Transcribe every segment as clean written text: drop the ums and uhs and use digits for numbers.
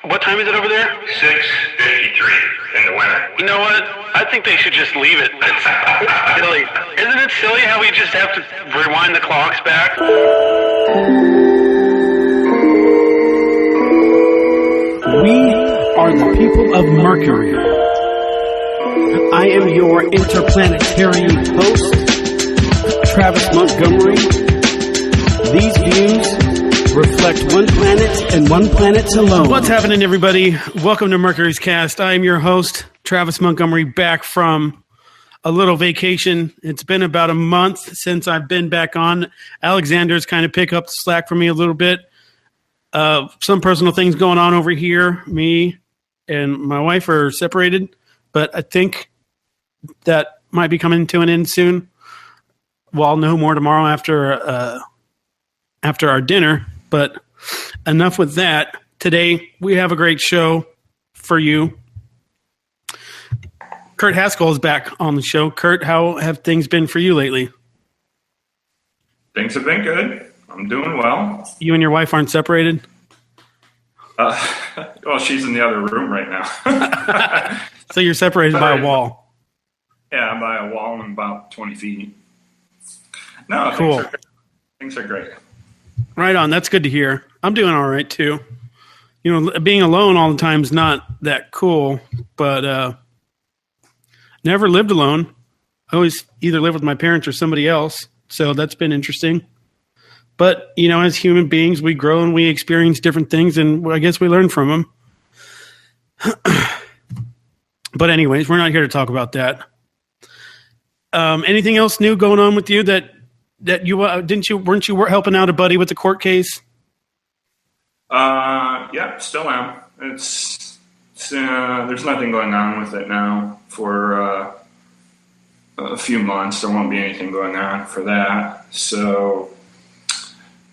What time is it over there? 6:53 in the winter. You know what? I think they should just leave it. It's silly. Isn't it silly how we just have to rewind the clocks back? We are the people of Mercury. I am your interplanetary host, Travis Montgomery. These views reflect one planet and one planet alone. What's happening, everybody? Welcome to Mercury's Cast. I am your host, Travis Montgomery, back from a little vacation. It's been about a month since I've been back on. Alexander's kind of pick up the slack for me a little bit. Some personal things going on over here. Me and my wife are separated, but I think that might be coming to an end soon. Well, I'll know more tomorrow after our dinner. But enough with that. Today, we have a great show for you. Kurt Haskell is back on the show. Kurt, how have things been for you lately? Things have been good. I'm doing well. You and your wife aren't separated? Well, she's in the other room right now. So you're separated by a wall? Yeah, by a wall and about 20 feet. No, cool. Things are great. Right on. That's good to hear. I'm doing all right, too. You know, being alone all the time is not that cool, but never lived alone. I always either lived with my parents or somebody else, so that's been interesting. But, you know, as human beings, we grow and we experience different things, and I guess we learn from them. But anyways, we're not here to talk about that. Anything else new going on with you that you weren't you helping out a buddy with the court case? Yeah, still am. It's there's nothing going on with it now for a few months. There won't be anything going on for that. So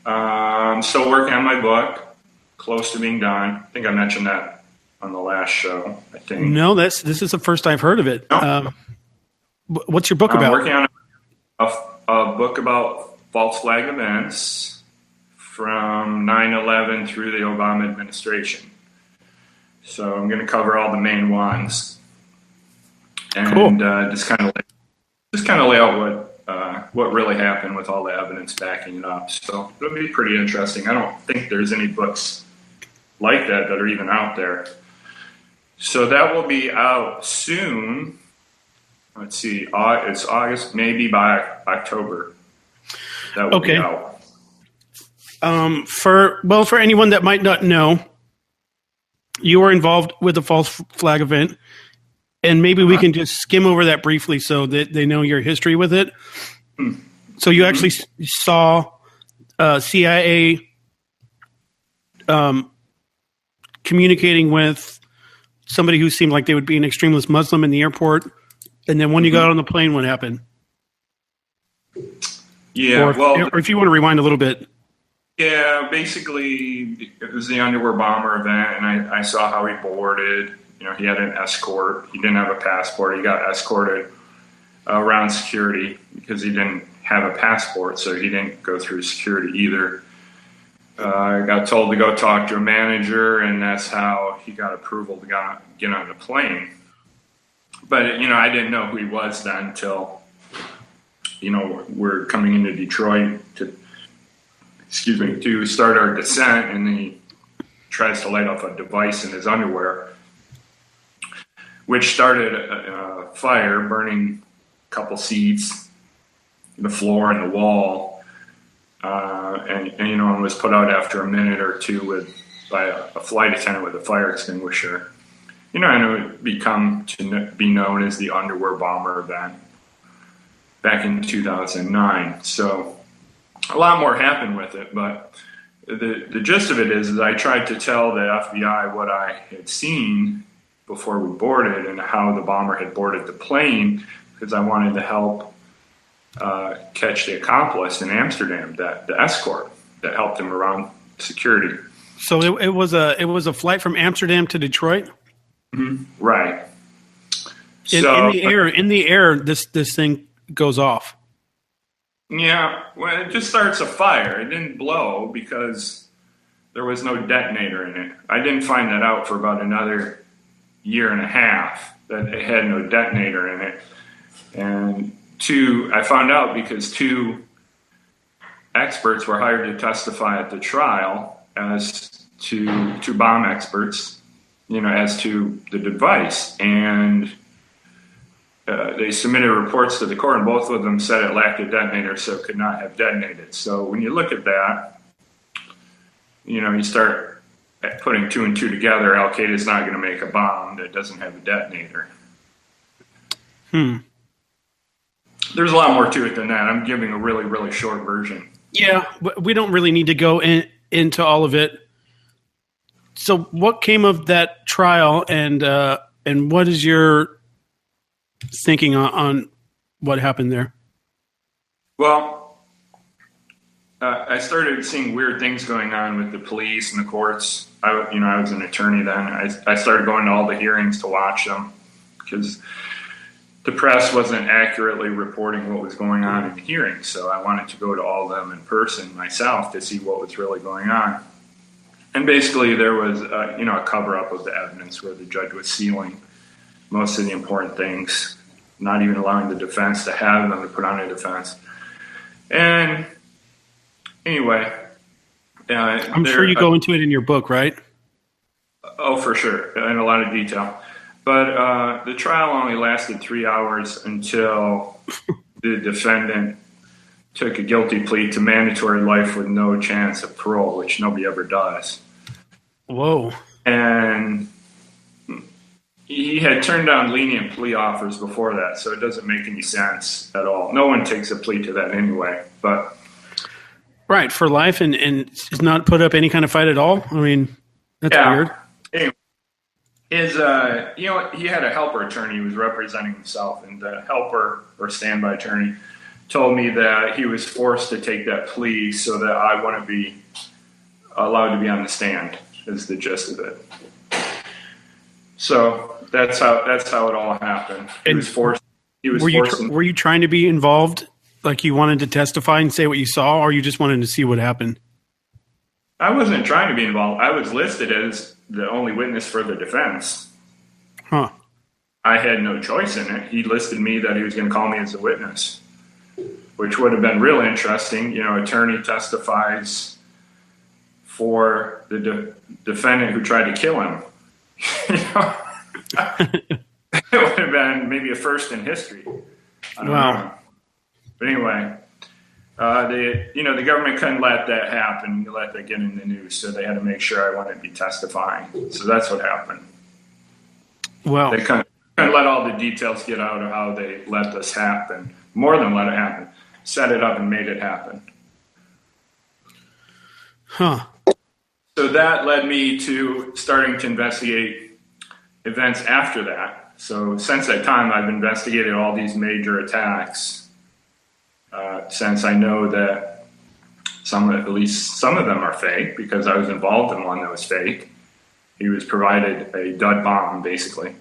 I'm still working on my book, close to being done. I think I mentioned that on the last show. I think no, this is the first I've heard of it. No. What's your book about? I'm working on a book about false flag events from 9/11 through the Obama administration. So I'm going to cover all the main ones, and cool. just kind of lay out what really happened with all the evidence backing it up. So it'll be pretty interesting. I don't think there's any books like that are even out there. So that will be out soon. Let's see, it's August, maybe by October. That will be out. For anyone that might not know, you were involved with the false flag event, and maybe we can just skim over that briefly so that they know your history with it. Mm-hmm. So you actually saw CIA communicating with somebody who seemed like they would be an extremist Muslim in the airport. And then when you got on the plane, what happened? Yeah, or if you want to rewind a little bit. Yeah, basically, it was the underwear bomber event, and I saw how he boarded. You know, he had an escort. He didn't have a passport. He got escorted around security because he didn't have a passport, so he didn't go through security either. I got told to go talk to a manager, and that's how he got approval to get on the plane. But, you know, I didn't know who he was then until, you know, we're coming into Detroit to start our descent, and then he tries to light off a device in his underwear, which started a fire, burning a couple seats, the floor and the wall, and you know, it was put out after a minute or two by a flight attendant with a fire extinguisher. You know, and it would become to be known as the underwear bomber event back in 2009. So a lot more happened with it, but the gist of it is I tried to tell the FBI what I had seen before we boarded and how the bomber had boarded the plane, because I wanted to help catch the accomplice in Amsterdam, the escort that helped him around security. So it was a flight from Amsterdam to Detroit? Mm-hmm. Right. In the air, this thing goes off. Yeah, well, it just starts a fire. It didn't blow because there was no detonator in it. I didn't find that out for about another year and a half, that it had no detonator in it. And I found out because 2 experts were hired to testify at the trial as to 2 bomb experts, as to the device. And they submitted reports to the court, and both of them said it lacked a detonator, so it could not have detonated. So when you look at that, you start putting 2 and 2 together. Al-Qaeda's not going to make a bomb that doesn't have a detonator. There's a lot more to it than that. I'm giving a really, really short version. Yeah, we don't really need to go into all of it. So what came of that trial, and what is your thinking on what happened there? Well, I started seeing weird things going on with the police and the courts. I was an attorney then. I started going to all the hearings to watch them because the press wasn't accurately reporting what was going on in the hearings. So I wanted to go to all of them in person myself to see what was really going on. And basically there was a cover-up of the evidence where the judge was sealing most of the important things, not even allowing the defense to have them to put on a defense. And anyway, I'm sure you go into it in your book, right? Oh, for sure, in a lot of detail. But the trial only lasted 3 hours until the defendant took a guilty plea to mandatory life with no chance of parole, which nobody ever does. Whoa. And he had turned down lenient plea offers before that, so it doesn't make any sense at all. No one takes a plea to that anyway. But right, for life and not put up any kind of fight at all? I mean, that's weird. Anyway, he had a helper attorney who was representing himself, and the helper or standby attorney told me that he was forced to take that plea so that I wouldn't be allowed to be on the stand, is the gist of it. So that's how it all happened. He was forced. Were you trying to be involved? Like you wanted to testify and say what you saw, or you just wanted to see what happened? I wasn't trying to be involved. I was listed as the only witness for the defense. Huh. I had no choice in it. He listed me that he was going to call me as a witness, which would have been real interesting. Attorney testifies for the defendant who tried to kill him. It would have been maybe a first in history. I don't know. But anyway, the government couldn't let that happen, let that get in the news, so they had to make sure I wanted to be testifying. So that's what happened. Well, they couldn't let all the details get out of how they let this happen. More than let it happen, set it up and made it happen. Huh. So that led me to starting to investigate events after that. So since that time, I've investigated all these major attacks. Since I know that at least some of them are fake, because I was involved in one that was fake. He was provided a dud bomb, basically.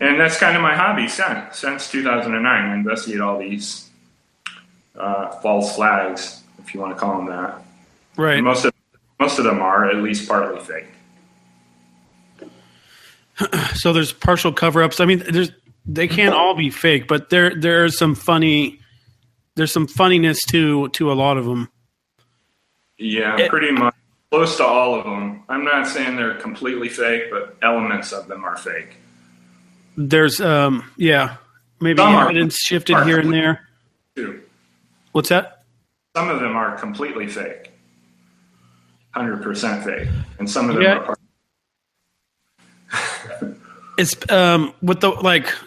And that's kind of my hobby since 2009. I investigate all these false flags, if you want to call them that. Right. And most of them are at least partly fake. So there's partial cover-ups. I mean, they can't all be fake, but there's some funniness to a lot of them. Yeah, pretty much. Close to all of them. I'm not saying they're completely fake, but elements of them are fake. There's, maybe evidence shifted here and there. Too. What's that? Some of them are completely fake. 100% fake. And some of them are part. It's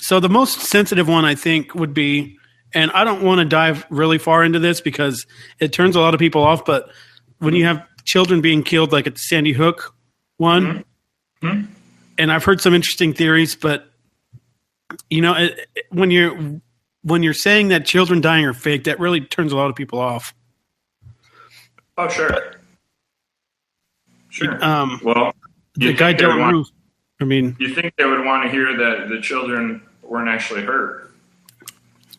so the most sensitive one I think would be, and I don't want to dive really far into this because it turns a lot of people off, but when you have children being killed, like at the Sandy Hook one, and I've heard some interesting theories, but when you're saying that children dying are fake, that really turns a lot of people off. Oh, sure. Sure. Well, the guy Dylan Roof. I mean, you think they would want to hear that the children weren't actually hurt?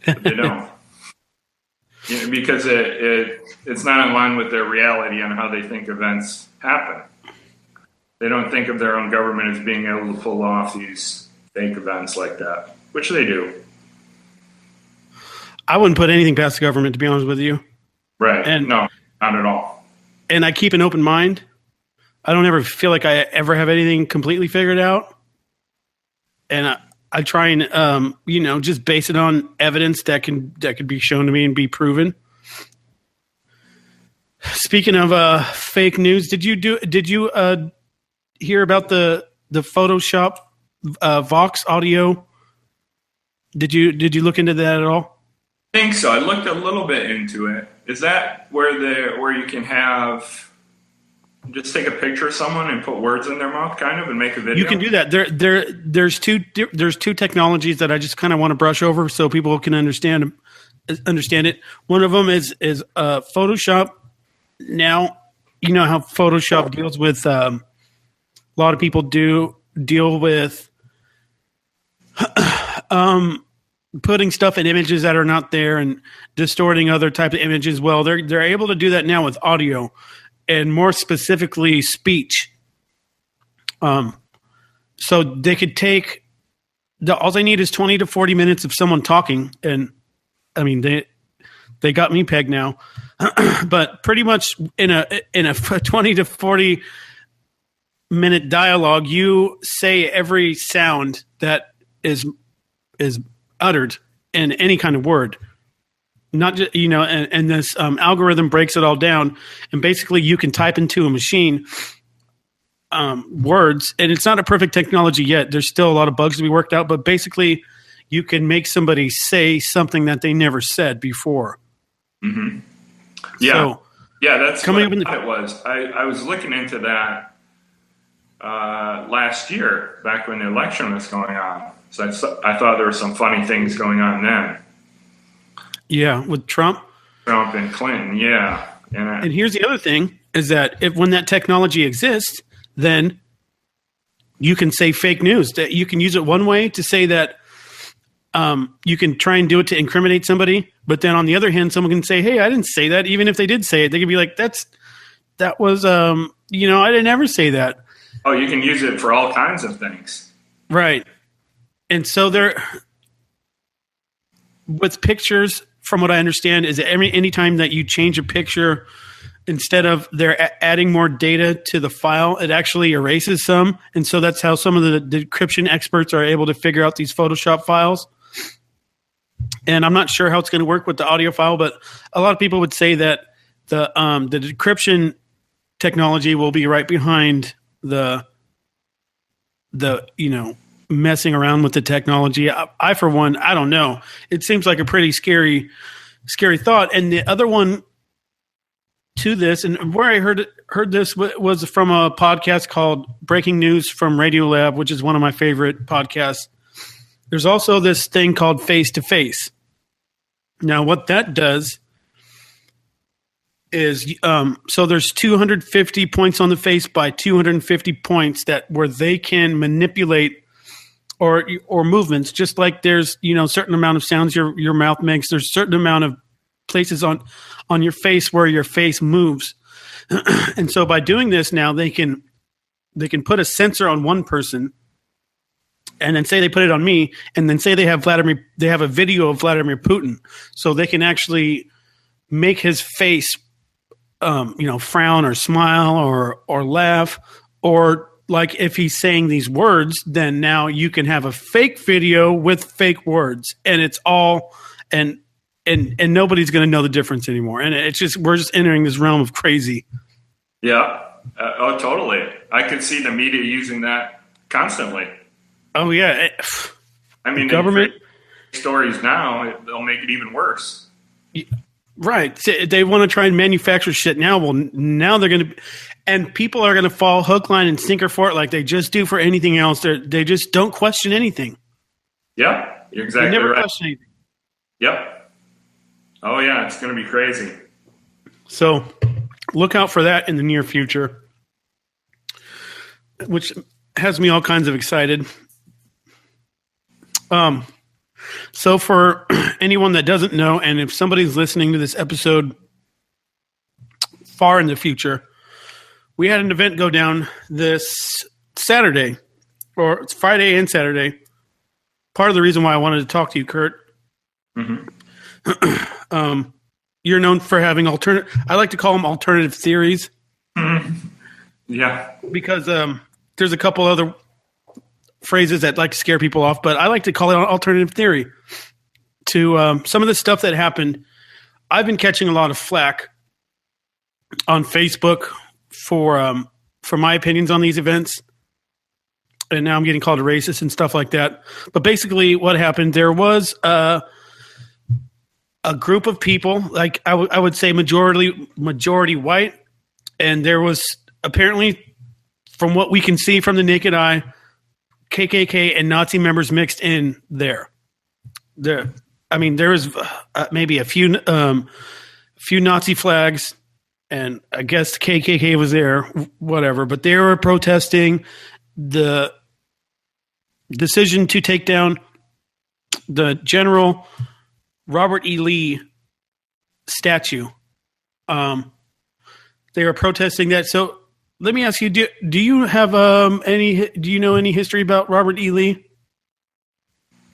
But they don't. because it's not in line with their reality on how they think events happen. They don't think of their own government as being able to pull off these fake events like that, which they do. I wouldn't put anything past the government, to be honest with you. Right. And, no, not at all. And I keep an open mind. I don't ever feel like I ever have anything completely figured out. And I try and, just base it on evidence that could be shown to me and be proven. Speaking of fake news, did you hear about the Photoshop Vox audio? Did you look into that at all? I think so. I looked a little bit into it. Is that where you can just take a picture of someone and put words in their mouth, kind of, and make a video? You can do that. There's two technologies that I just kind of want to brush over so people can understand it. One of them is Photoshop. Now, you know how Photoshop deals with a lot of people deal with putting stuff in images that are not there and distorting other types of images. Well, they're able to do that now with audio, and more specifically speech. So they could take all they need is 20 to 40 minutes of someone talking, and I mean they got me pegged now. But pretty much in a 20 to 40 minute dialogue, you say every sound that is uttered in any kind of word. Not just, and this algorithm breaks it all down, and basically you can type into a machine words, and it's not a perfect technology yet. There's still a lot of bugs to be worked out, but basically you can make somebody say something that they never said before. Mm-hmm. Yeah. So, yeah, that's coming what up it was. I was looking into that last year, back when the election was going on. So I thought there were some funny things going on then. Yeah, with Trump and Clinton, yeah. And here's the other thing, is that when that technology exists, then you can say fake news. That you can use it one way to say that you can try and do it to incriminate somebody, but then on the other hand, someone can say, hey, I didn't say that. Even if they did say it, they could be like, that was, I didn't ever say that. Oh, you can use it for all kinds of things. Right. And so with pictures, from what I understand, is that any time that you change a picture, instead of they're adding more data to the file, it actually erases some. And so that's how some of the decryption experts are able to figure out these Photoshop files. And I'm not sure how it's going to work with the audio file, but a lot of people would say that the decryption technology will be right behind the messing around with the technology. I for one, I don't know. It seems like a pretty scary thought. And the other one to this, and where I heard this was from a podcast called Breaking News from Radiolab, which is one of my favorite podcasts. There's also this thing called Face to Face. Now, what that does is, so there's 250 points on the face by 250 points where they can manipulate or movements, just like there's certain amount of sounds your mouth makes. There's a certain amount of places on your face where your face moves. And so by doing this now, they can put a sensor on one person, and then say they put it on me, and then say they have a video of Vladimir Putin, so they can actually make his face frown or smile or laugh, or like if he's saying these words, then now you can have a fake video with fake words, and it's all and nobody's going to know the difference anymore. And we're just entering this realm of crazy. Yeah. Oh, totally. I could see the media using that constantly. Oh yeah. I mean, government stories now, they'll make it even worse. Right. They want to try and manufacture shit now. Well, now they're going to, and people are going to fall hook, line, and sinker for it like they just do for anything else. They just don't question anything. Yeah, you're exactly they never right. question anything. Yep. Oh yeah, it's going to be crazy. So look out for that in the near future, which has me all kinds of excited. So for anyone that doesn't know, and if somebody's listening to this episode far in the future, we had an event go down this Saturday, or it's Friday and Saturday. Part of the reason why I wanted to talk to you, Kurt, you're known for having I like to call them alternative theories. Yeah. Because there's a couple other phrases that like to scare people off, but I like to call it an alternative theory to some of the stuff that happened. I've been catching a lot of flack on Facebook for my opinions on these events. And now I'm getting called a racist and stuff like that. But basically what happened, there was a group of people, like I would say majority white. And there was apparently, from what we can see from the naked eye, KKK and Nazi members mixed in there. There was maybe a few Nazi flags, and I guess the KKK was there, whatever. But they were protesting the decision to take down the General Robert E. Lee statue. They were protesting that. So let me ask you: do you have do you know any history about Robert E. Lee?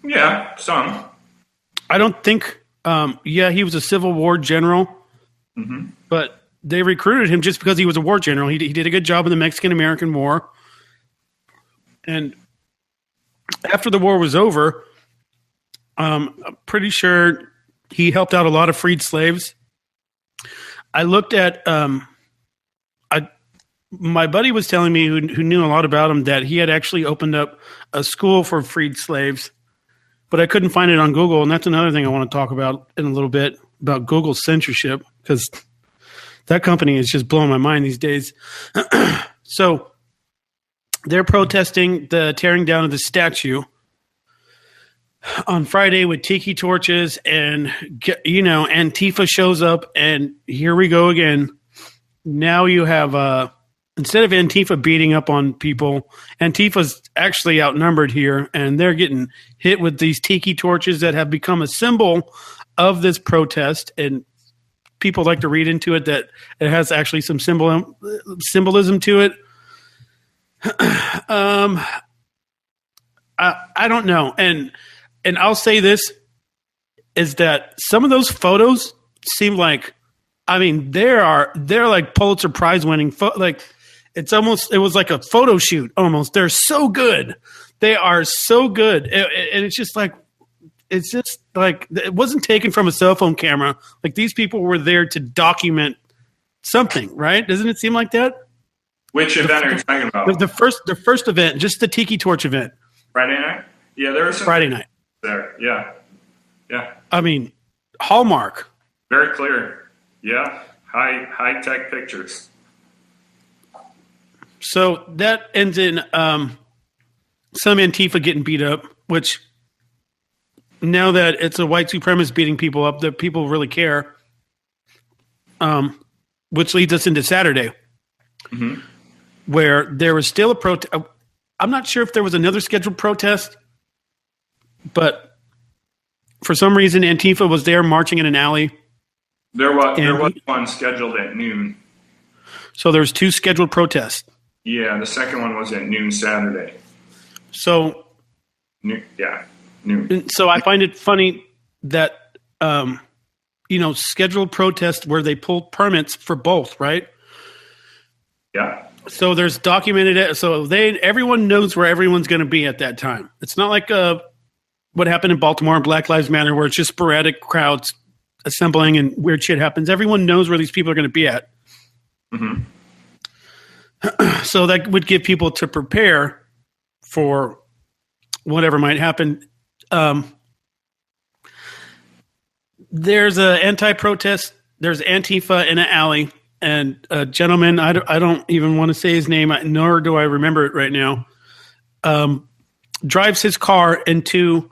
Yeah, some. I don't think. He was a Civil War general, but they recruited him just because he was a war general. He did a good job in the Mexican-American War, and after the war was over, I'm pretty sure he helped out a lot of freed slaves. I looked at. My buddy was telling me, who knew a lot about him, that he had actually opened up a school for freed slaves, but I couldn't find it on Google. And that's another thing I want to talk about in a little bit, about Google censorship, because that company is just blowing my mind these days. So they're protesting the tearing down of the statue on Friday with tiki torches, and, Antifa shows up, and here we go again. Now you have, instead of Antifa beating up on people, Antifa's actually outnumbered here, and they're getting hit with these tiki torches that have become a symbol of this protest. And people like to read into it that it has actually some symbolism to it. I don't know. And I'll say this, is that some of those photos seem like, they're like Pulitzer Prize winning. It was like a photo shoot almost. They're so good. They are so good. And it's just like it wasn't taken from a cell phone camera. Like, these people were there to document something, right? Doesn't it seem like that? Which event are you talking about? The first event, just the Tiki Torch event. Friday night? Yeah, there was some Friday night there. Yeah. Yeah. Hallmark. Very clear. Yeah. High tech pictures. So that ends in some Antifa getting beat up, which, now that it's a white supremacist beating people up, that people really care. Which leads us into Saturday, where there was still a protest. I'm not sure if there was another scheduled protest, but for some reason Antifa was there marching in an alley. There was one scheduled at noon. So there's two scheduled protests. Yeah, the second one was at noon Saturday. So, noon. So I find it funny that, scheduled protests where they pull permits for both, right? Yeah. So there's documented. So everyone knows where everyone's going to be at that time. It's not like what happened in Baltimore and Black Lives Matter, where it's just sporadic crowds assembling and weird shit happens. Everyone knows where these people are going to be at. So that would give people to prepare for whatever might happen. There's an anti-protest. There's Antifa in an alley, and a gentleman, I don't even want to say his name, nor do I remember it right now, drives his car into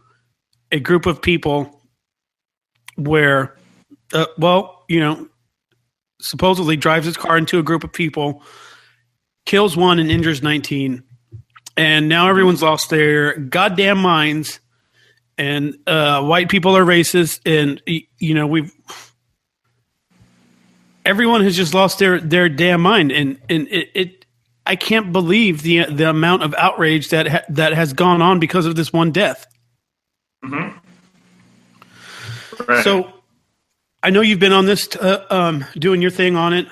a group of people where, supposedly drives his car into a group of people, kills one and injures 19. And now everyone's lost their goddamn minds. and white people are racist, and everyone has just lost their damn mind, and it I can't believe the amount of outrage that has gone on because of this one death. Mm-hmm. Right. So I know you've been on this doing your thing on it.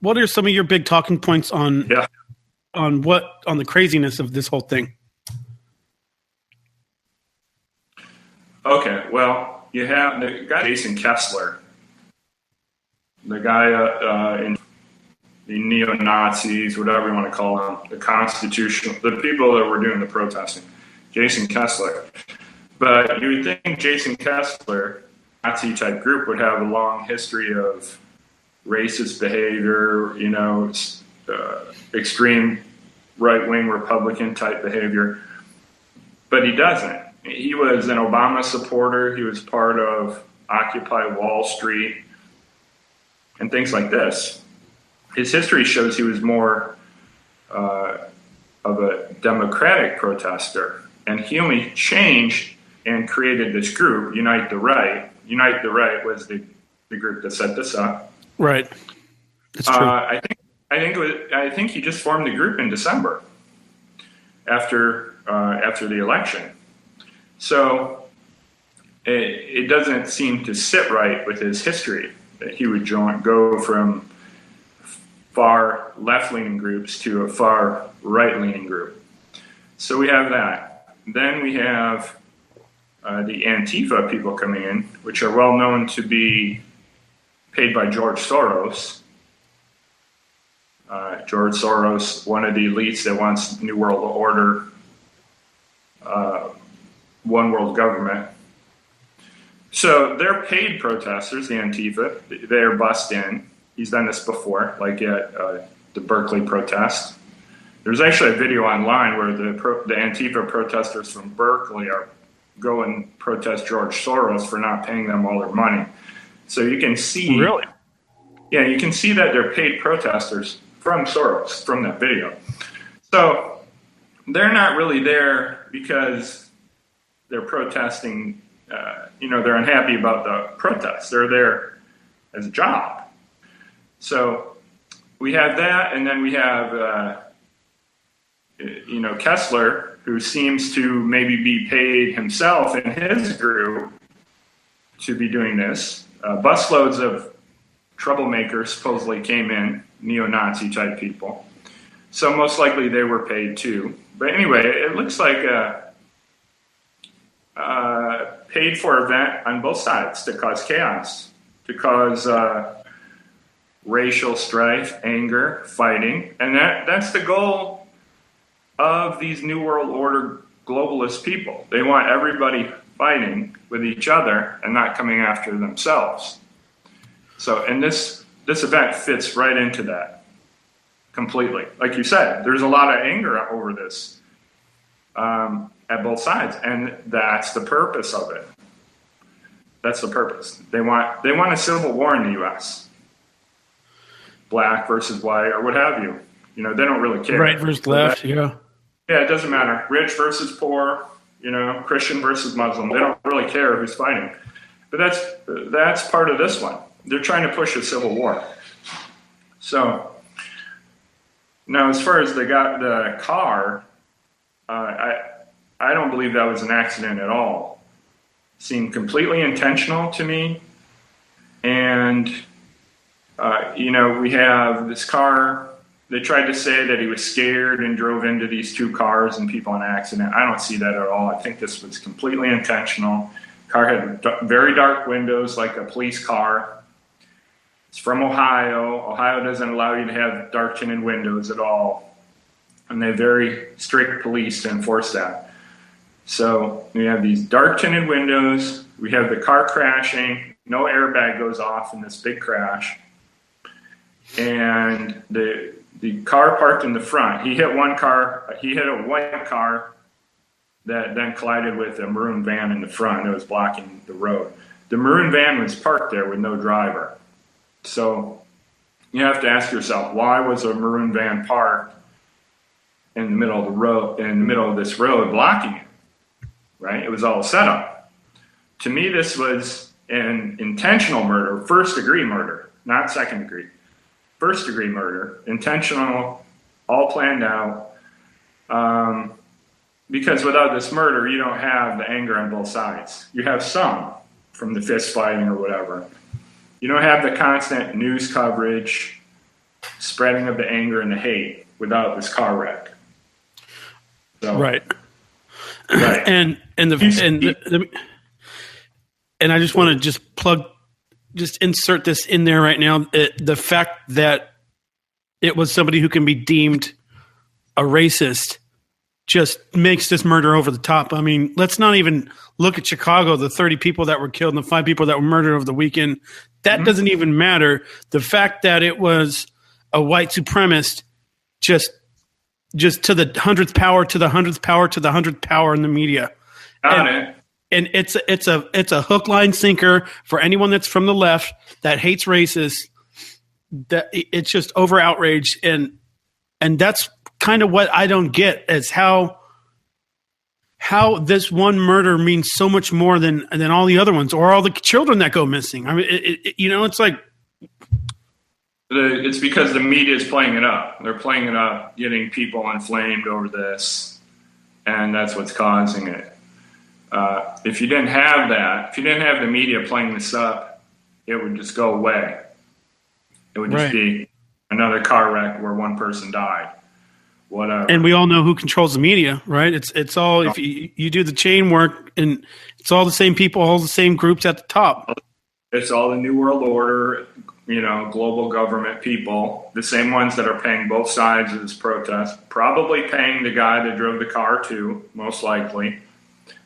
What are some of your big talking points on the craziness of this whole thing? Okay, well, you have the guy Jason Kessler, the guy in the neo-Nazis, whatever you want to call them, the people that were doing the protesting, Jason Kessler. But you would think Jason Kessler, Nazi-type group, would have a long history of racist behavior, extreme right-wing Republican-type behavior. But he doesn't. He was an Obama supporter. He was part of Occupy Wall Street and things like this. His history shows he was more of a democratic protester. And he only changed and created this group, Unite the Right. Unite the Right was the group that set this up. Right. That's true. I think he just formed the group in December after the election. So it doesn't seem to sit right with his history that he would go from far left-leaning groups to a far right-leaning group. So we have that. Then we have the Antifa people coming in, which are well known to be paid by George Soros. George Soros, one of the elites that wants New World Order, one world government. So they're paid protesters, the Antifa. They're bussed in. He's done this before, like at the Berkeley protest. There's actually a video online where the Antifa protesters from Berkeley go and protest George Soros for not paying them all their money. So you can see... Really? Yeah, you can see that they're paid protesters from Soros, from that video. So they're not really there because they're protesting, they're unhappy about the protests. They're there as a job. So we have that, and then we have, Kessler, who seems to maybe be paid himself in his group to be doing this. Busloads of troublemakers supposedly came in, neo-Nazi type people. So most likely they were paid too. But anyway, it looks like a paid for event on both sides to cause chaos, to cause racial strife, anger, fighting. And that's the goal of these New World Order globalist people. They want everybody fighting with each other and not coming after themselves. So, and this event fits right into that completely. Like you said, there's a lot of anger over this at both sides, and that's the purpose of it. That's the purpose. They want a civil war in the U.S. Black versus white, or what have you. They don't really care. Right versus left, yeah. Yeah, it doesn't matter. Rich versus poor, Christian versus Muslim. They don't really care who's fighting. But that's part of this one. They're trying to push a civil war. So now, as far as the car, I don't believe that was an accident at all. It seemed completely intentional to me. And we have this car. They tried to say that he was scared and drove into these two cars and people in an accident. I don't see that at all. I think this was completely intentional. Car had very dark windows, like a police car. It's from Ohio. Ohio doesn't allow you to have dark tinted windows at all. And they have very strict police to enforce that. So we have these dark tinted windows. We have the car crashing. No airbag goes off in this big crash. And the car parked in the front. He hit one car. He hit a white car that then collided with a maroon van in the front that was blocking the road. The maroon van was parked there with no driver. So you have to ask yourself, why was a maroon van parked in the middle of the road, in the middle of this road, blocking it? right? It was all set up. To me, this was an intentional murder, first-degree murder, not second-degree. First-degree murder, intentional, all planned out. Because without this murder, you don't have the anger on both sides. You have some from the fist fighting or whatever. You don't have the constant news coverage, spreading of the anger and the hate without this car wreck. So, right. Right. And I just want to just insert this in there right now. The fact that it was somebody who can be deemed a racist just makes this murder over the top. I mean, let's not even look at Chicago, the 30 people that were killed and the 5 people that were murdered over the weekend. That doesn't even matter. The fact that it was a white supremacist just to the 100th power, to the 100th power, to the 100th power in the media. And it's a hook, line, sinker for anyone that's from the left that hates racists. That it's just over outrage, and that's kind of what I don't get is how this one murder means so much more than all the other ones or all the children that go missing. I mean, it's like it's because the media is playing it up. They're playing it up, getting people inflamed over this, and that's what's causing it. If you didn't have that, if you didn't have the media playing this up, it would just go away. It would just be another car wreck where one person died. Whatever. And we all know who controls the media, right? It's all, if you do the chain work, and it's all the same people, all the same groups at the top. It's all the New World Order, global government people, the same ones that are paying both sides of this protest, probably paying the guy that drove the car too, most likely.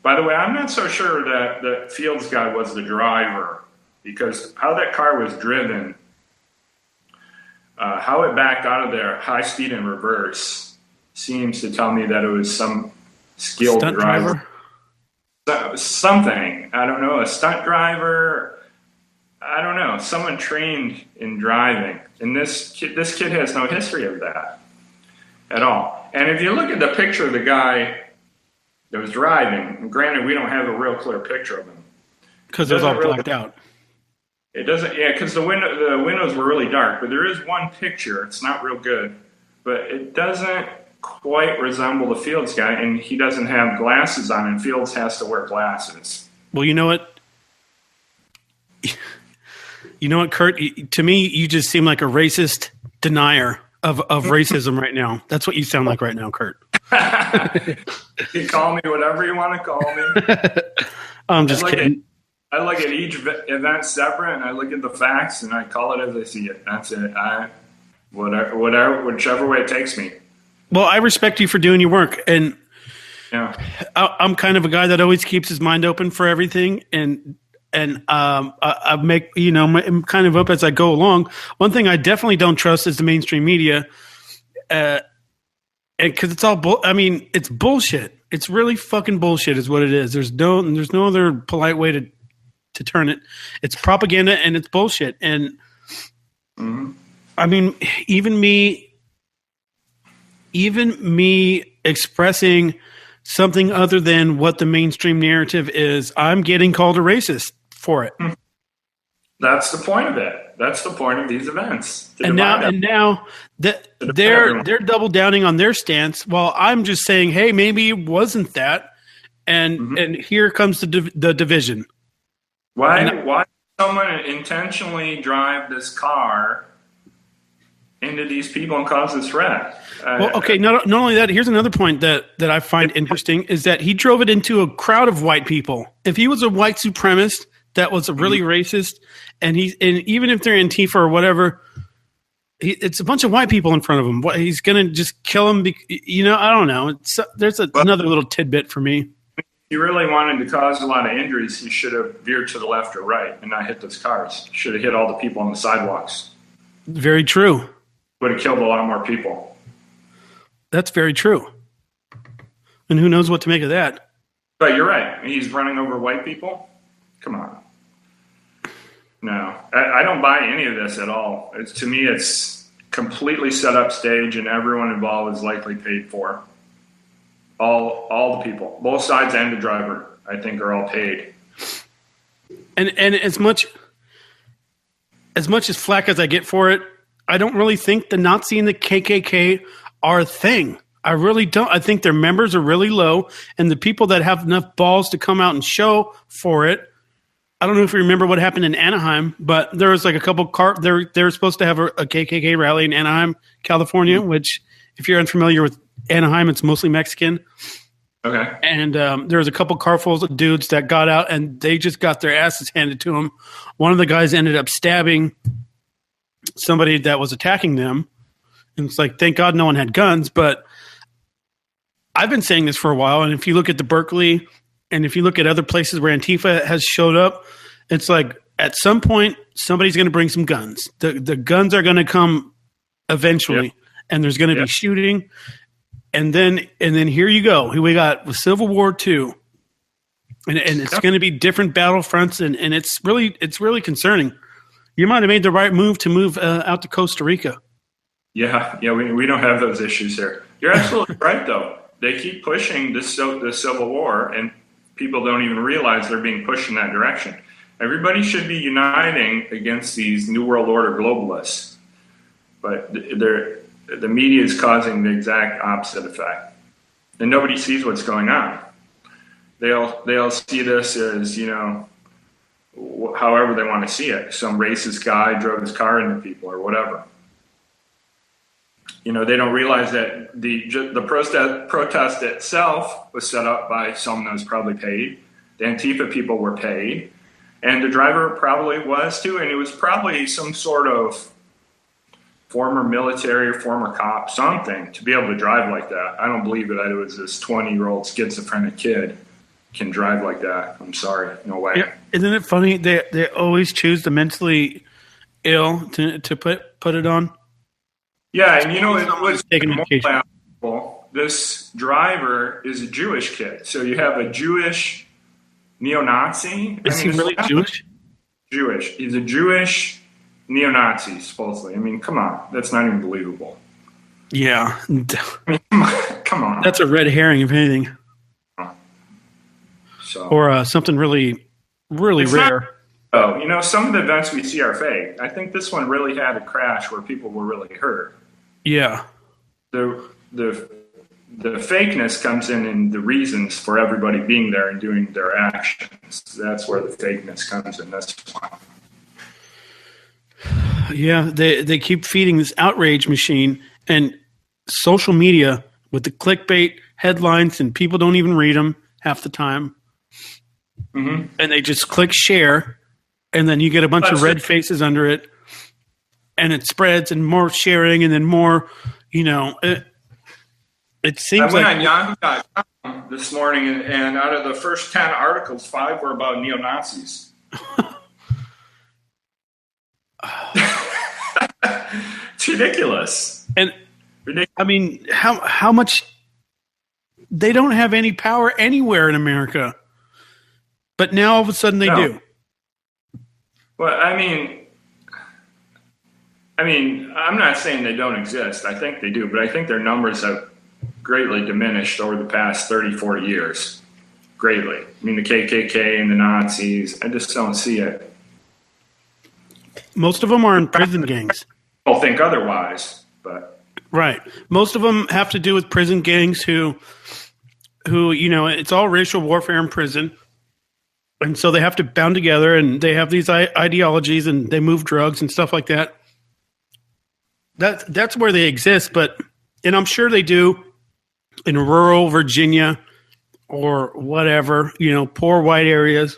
By the way, I'm not so sure that the Fields guy was the driver, because how that car was driven, how it backed out of there, high speed in reverse, seems to tell me that it was some skilled stunt driver. Something. I don't know, a stunt driver. I don't know, someone trained in driving. And this kid has no history of that at all. And if you look at the picture of the guy that was driving, and granted, we don't have a real clear picture of him. Because it was all blacked out. It doesn't, because the windows were really dark. But there is one picture. It's not real good. But it doesn't quite resemble the Fields guy, and he doesn't have glasses on, and Fields has to wear glasses. Well, you know what? You know what, Kurt? To me, you just seem like a racist denier of racism right now. That's what you sound like right now, Kurt. You call me whatever you want to call me. I'm just kidding. I look at each event separate, and I look at the facts, and I call it as I see it. That's it. Whichever way it takes me. Well, I respect you for doing your work, and yeah, I'm kind of a guy that always keeps his mind open for everything, and I make I'm kind of up as I go along. One thing I definitely don't trust is the mainstream media, and because it's all it's bullshit. It's really fucking bullshit, is what it is. There's no other polite way to turn it. It's propaganda and it's bullshit. And I mean, even me expressing something other than what the mainstream narrative is, I'm getting called a racist for it. That's the point of it. That's the point of these events. And now that they're double downing on their stance, while I'm just saying, hey, maybe it wasn't that. And here comes the division. Why did someone intentionally drive this car into these people and cause this wreck? Well, okay, not only that, here's another point that I find interesting is that he drove it into a crowd of white people. If he was a white supremacist that was really racist, and even if they're Antifa or whatever, it's a bunch of white people in front of him. He's going to just kill him. I don't know. There's another little tidbit for me. If he really wanted to cause a lot of injuries, he should have veered to the left or right and not hit those cars. He should have hit all the people on the sidewalks. Very true. Would have killed a lot more people. That's very true. And who knows what to make of that? But you're right. He's running over white people? Come on. No, I don't buy any of this at all. To me, it's completely set up stage, and everyone involved is likely paid for. All the people, both sides and the driver, I think, are all paid. And as much as flack as I get for it, I don't really think the Nazi and the KKK are a thing. I really don't. I think their members are really low, and the people that have enough balls to come out and show for it. I don't know if you remember what happened in Anaheim, but there was like a couple they were supposed to have a KKK rally in Anaheim, California, which, if you're unfamiliar with Anaheim, it's mostly Mexican. Okay. And there was a couple carfuls of dudes that got out, and they just got their asses handed to them. One of the guys ended up stabbing somebody that was attacking them. And it's like, thank God no one had guns. But I've been saying this for a while, and if you look at the Berkeley, and if you look at other places where Antifa has showed up, it's like at some point somebody's going to bring some guns. The guns are going to come eventually, and there's going to be shooting. And then here you go. Here we got the Civil War II, and it's going to be different battlefronts, and it's really concerning. You might have made the right move to move out to Costa Rica. Yeah, we don't have those issues here. You're absolutely right, though. They keep pushing the Civil War, and people don't even realize they're being pushed in that direction. Everybody should be uniting against these New World Order globalists, but the media is causing the exact opposite effect, and nobody sees what's going on. They'll see this as, however they want to see it. Some racist guy drove his car into people or whatever. They don't realize that the protest itself was set up by someone that was probably paid. The Antifa people were paid, and the driver probably was too, and it was probably some sort of former military or former cop, something, to be able to drive like that. I don't believe that it was this 20-year-old schizophrenic kid can drive like that. I'm sorry, no way. Yeah. Isn't it funny? They always choose the mentally ill to put it on. Yeah, and it was more laughable. This driver is a Jewish kid, so you have a Jewish neo-Nazi. Is he really Jewish? Jewish. He's a Jewish neo-Nazi, supposedly. I mean, come on. That's not even believable. Yeah. Come on. That's a red herring, if anything. So, or something really, really rare. Some of the events we see are fake. I think this one really had a crash where people were really hurt. Yeah. The fakeness comes in the reasons for everybody being there and doing their actions. That's where the fakeness comes in. That's why. Yeah, they keep feeding this outrage machine, and social media with the clickbait headlines, and people don't even read them half the time. Mm-hmm. And they just click share, and then you get a bunch of red faces under it, and it spreads, and more sharing, and then more, it seems like... I went on Yahoo.com this morning, and out of the first 10 articles, 5 were about neo-Nazis. It's ridiculous. And I mean, how much they don't have any power anywhere in America, but now all of a sudden they do. Well, I mean, I'm not saying they don't exist. I think they do, but I think their numbers have greatly diminished over the past 30, 40 years. Greatly. I mean, the KKK and the Nazis, I just don't see it. Most of them are in prison gangs. People think otherwise, but... Right. Most of them have to do with prison gangs who it's all racial warfare in prison. And so they have to bound together, and they have these ideologies, and they move drugs and stuff like that. That's where they exist, and I'm sure they do in rural Virginia or whatever, poor white areas.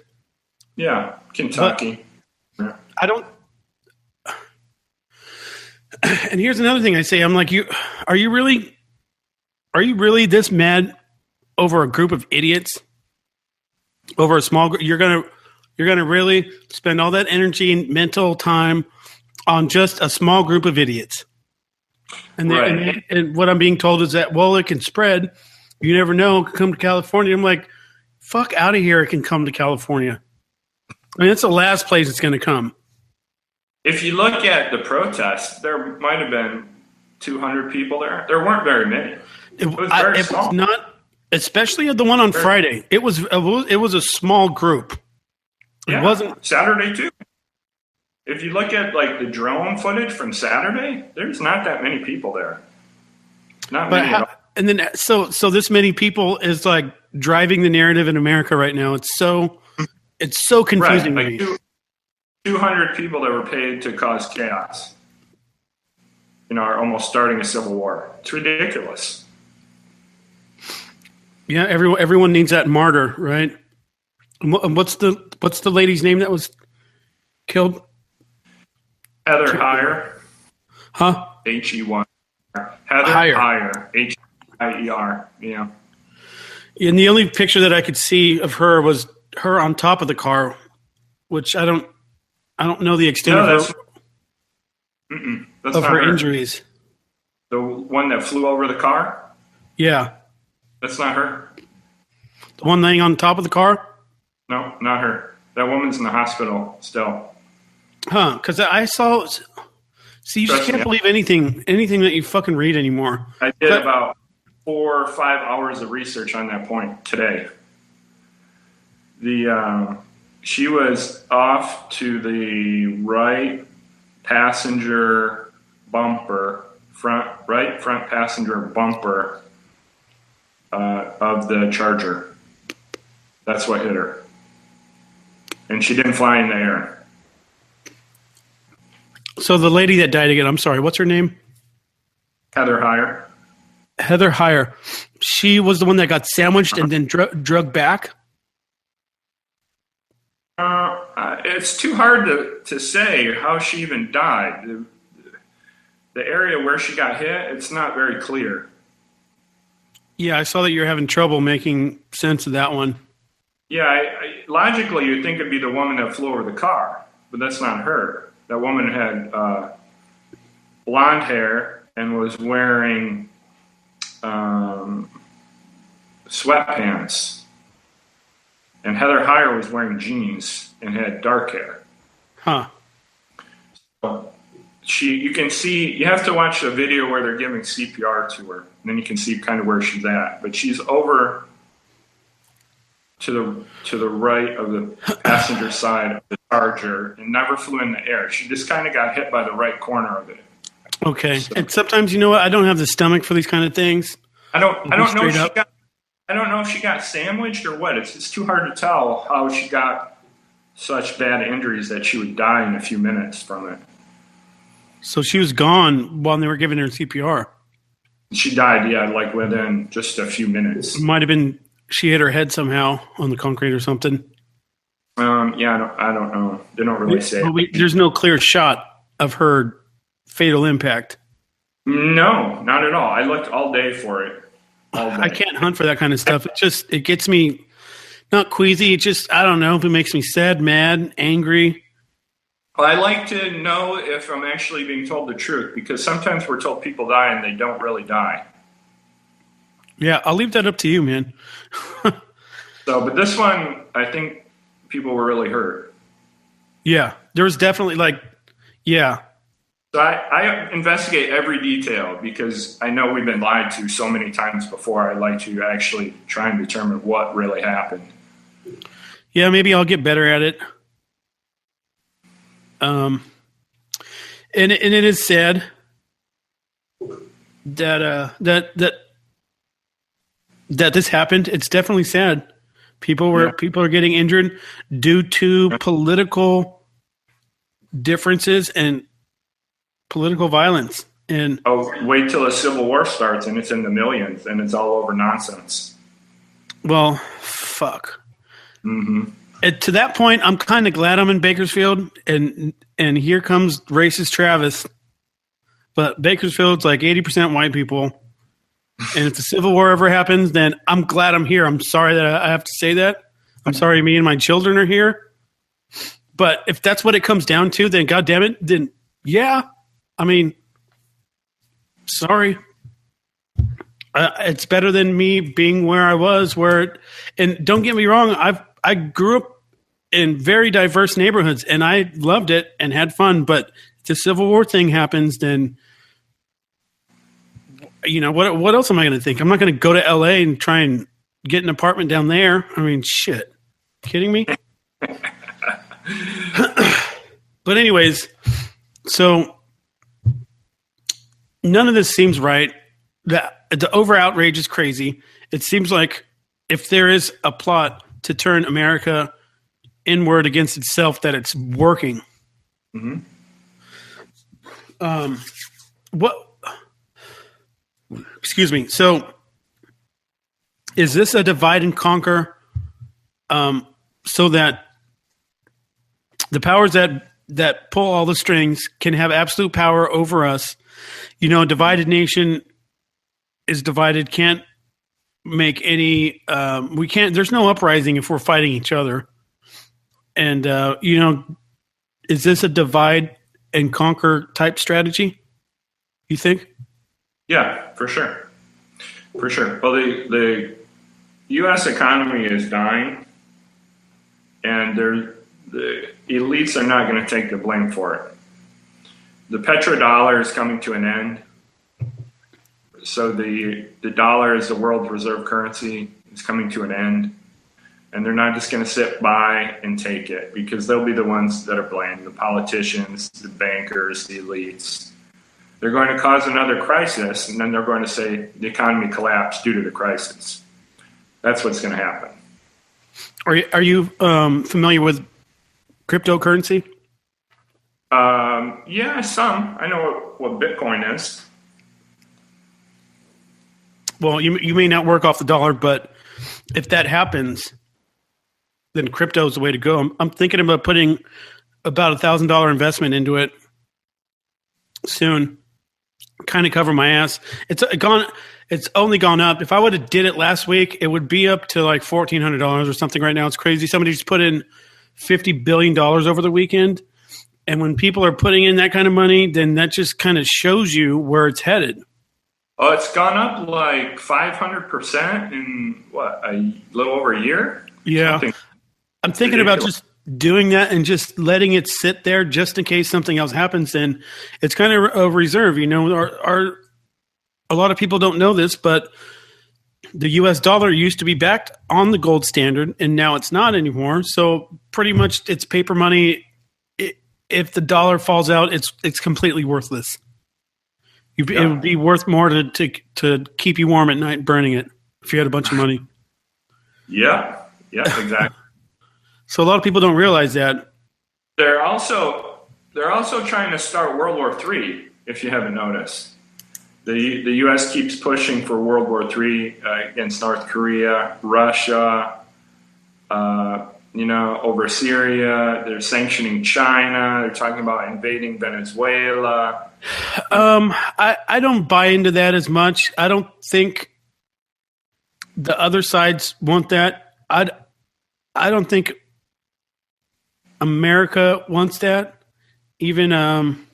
Yeah, Kentucky. But I don't... And here's another thing I say. I'm like, are you really this mad over a group of idiots? Over a small group? You're gonna really spend all that energy and mental time on just a small group of idiots? And, right. and what I'm being told is that, well, it can spread. You never know. It can come to California. I'm like, fuck out of here. It can come to California. I mean, it's the last place it's going to come. If you look at the protests, there might have been 200 people there. There weren't very many. It was very small. Especially the one on Friday. It was a small group. Yeah, It wasn't Saturday too. If you look at like the drone footage from Saturday, there's not that many people there. Not but many at all. and then so this many people is like driving the narrative in America right now. It's so confusing Right, to me. 200 people that were paid to cause chaos, are almost starting a civil war. It's ridiculous. Yeah, everyone needs that martyr, right? And what's the lady's name that was killed? Heather Heyer. Huh? H-E-Y. Heather Heyer. H-I-E-R. Yeah. And the only picture that I could see of her was her on top of the car, which I don't know the extent of her injuries. The one that flew over the car? Yeah. That's not her. The one laying on top of the car? No, not her. That woman's in the hospital still. Huh, because I saw... See, you just can't believe anything that you fucking read anymore. I did about 4 or 5 hours of research on that point today. She was off to the right passenger bumper, front passenger bumper of the Charger. That's what hit her. And she didn't fly in the air. So the lady that died again, I'm sorry, what's her name? Heather Heyer. Heather Heyer. She was the one that got sandwiched and then drugged back? It's too hard to say how she even died. The area where she got hit, it's not very clear. Yeah, I saw that you're having trouble making sense of that one. Yeah, logically you'd think it'd be the woman that flew over the car, but that's not her. That woman had blonde hair and was wearing sweatpants. And Heather Heyer was wearing jeans and had dark hair. Huh. So you can see, you have to watch a video where they're giving CPR to her, and then you can see kind of where she's at. But she's over to the right of the passenger side of the Charger and never flew in the air. She just kind of got hit by the right corner of it. Okay. So, and sometimes, you know what? I don't have the stomach for these kind of things. I don't know if she got sandwiched or what. It's too hard to tell how she got such bad injuries that she would die in a few minutes from it. So she was gone while they were giving her CPR. She died, yeah, like within just a few minutes. Might have been she hit her head somehow on the concrete or something. Yeah, I don't know. They don't really say. There's no clear shot of her fatal impact. No, not at all. I looked all day for it. I can't hunt for that kind of stuff. It gets me not queasy. It just, I don't know if it makes me sad, mad, angry. Well, I like to know if I'm actually being told the truth, because sometimes we're told people die and they don't really die. Yeah, I'll leave that up to you, man. But this one, I think people were really hurt. Yeah, there was definitely yeah. So I investigate every detail because I know we've been lied to so many times before. I like to actually try and determine what really happened. Yeah, maybe I'll get better at it. And it is sad that this happened. It's definitely sad. People are getting injured due to political differences and political violence. And wait till a civil war starts and it's in the millions and it's all over nonsense. Well, fuck. Mm-hmm. To that point, I'm kind of glad I'm in Bakersfield, and here comes racist Travis. But Bakersfield's like 80% white people, and if the Civil War ever happens, then I'm glad I'm here. I'm sorry that I have to say that. I'm sorry me and my children are here. But if that's what it comes down to, then God damn it, then yeah. I mean, sorry. It's better than me being where I was. And don't get me wrong, I grew up in very diverse neighborhoods, and I loved it and had fun. But if the Civil War thing happens, then what else am I going to think? I'm not going to go to LA and try and get an apartment down there. I mean, shit. Kidding me? But anyways, so none of this seems right. The over outrage is crazy. It seems like if there is a plot to turn America inward against itself, that it's working. Mm-hmm. Excuse me. So is this a divide and conquer, so that the powers that pull all the strings can have absolute power over us? You know, a divided nation is divided, can't make any, we can't, there's no uprising if we're fighting each other. And, you know, is this a divide and conquer type strategy, you think? Yeah, for sure. For sure. Well, the U.S. economy is dying, and the elites are not going to take the blame for it. The petrodollar is coming to an end. So the dollar as the world's reserve currency is coming to an end. And they're not just going to sit by and take it, because they'll be the ones that are blamed, the politicians, the bankers, the elites. They're going to cause another crisis, and then they're going to say the economy collapsed due to the crisis. That's what's going to happen. Are you familiar with cryptocurrency? Yeah, some. I know what Bitcoin is. Well, you may not work off the dollar, but if that happens, then crypto is the way to go. I'm thinking about putting about $1,000 investment into it soon. Kind of cover my ass. It's only gone up. If I would have did it last week, it would be up to like $1,400 or something right now. It's crazy. Somebody just put in $50 billion over the weekend. And when people are putting in that kind of money, then that just kind of shows you where it's headed. Oh, it's gone up like 500% in a little over a year? Yeah. Something I'm thinking about just doing that and just letting it sit there just in case something else happens. And it's kind of a reserve, you know. A lot of people don't know this, but the U.S. dollar used to be backed on the gold standard, and now it's not anymore. So pretty much it's paper money. If the dollar falls out, it's completely worthless. It would be worth more to keep you warm at night burning it if you had a bunch of money. Yeah, exactly. So a lot of people don't realize that. They're also trying to start World War III, if you haven't noticed. The U.S. keeps pushing for World War III against North Korea, Russia, over Syria. They're sanctioning China. They're talking about invading Venezuela. I don't buy into that as much. I don't think the other sides want that. I don't think America wants that. Even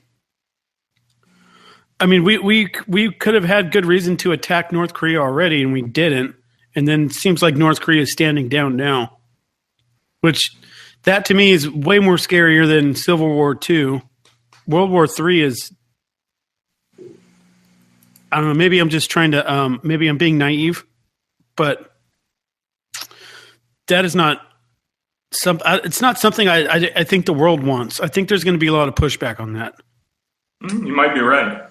we could have had good reason to attack North Korea already, and we didn't. And then it seems like North Korea is standing down now, which that to me is way more scarier than Civil War II. World War III is, I don't know, maybe I'm just trying to, maybe I'm being naive, but that is not it's not something I think the world wants. I think there's going to be a lot of pushback on that. You might be right.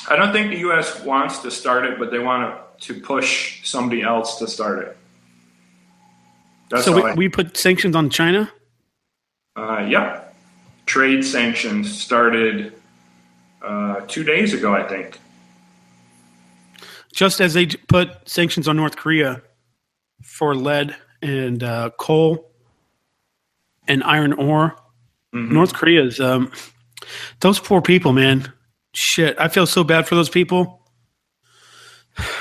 I don't think the U.S. wants to start it, but they want to push somebody else to start it. That's so we put sanctions on China? Yeah. Trade sanctions started 2 days ago, I think. Just as they put sanctions on North Korea for lead and coal and iron ore. Mm-hmm. North Korea's those poor people, man. Shit, I feel so bad for those people.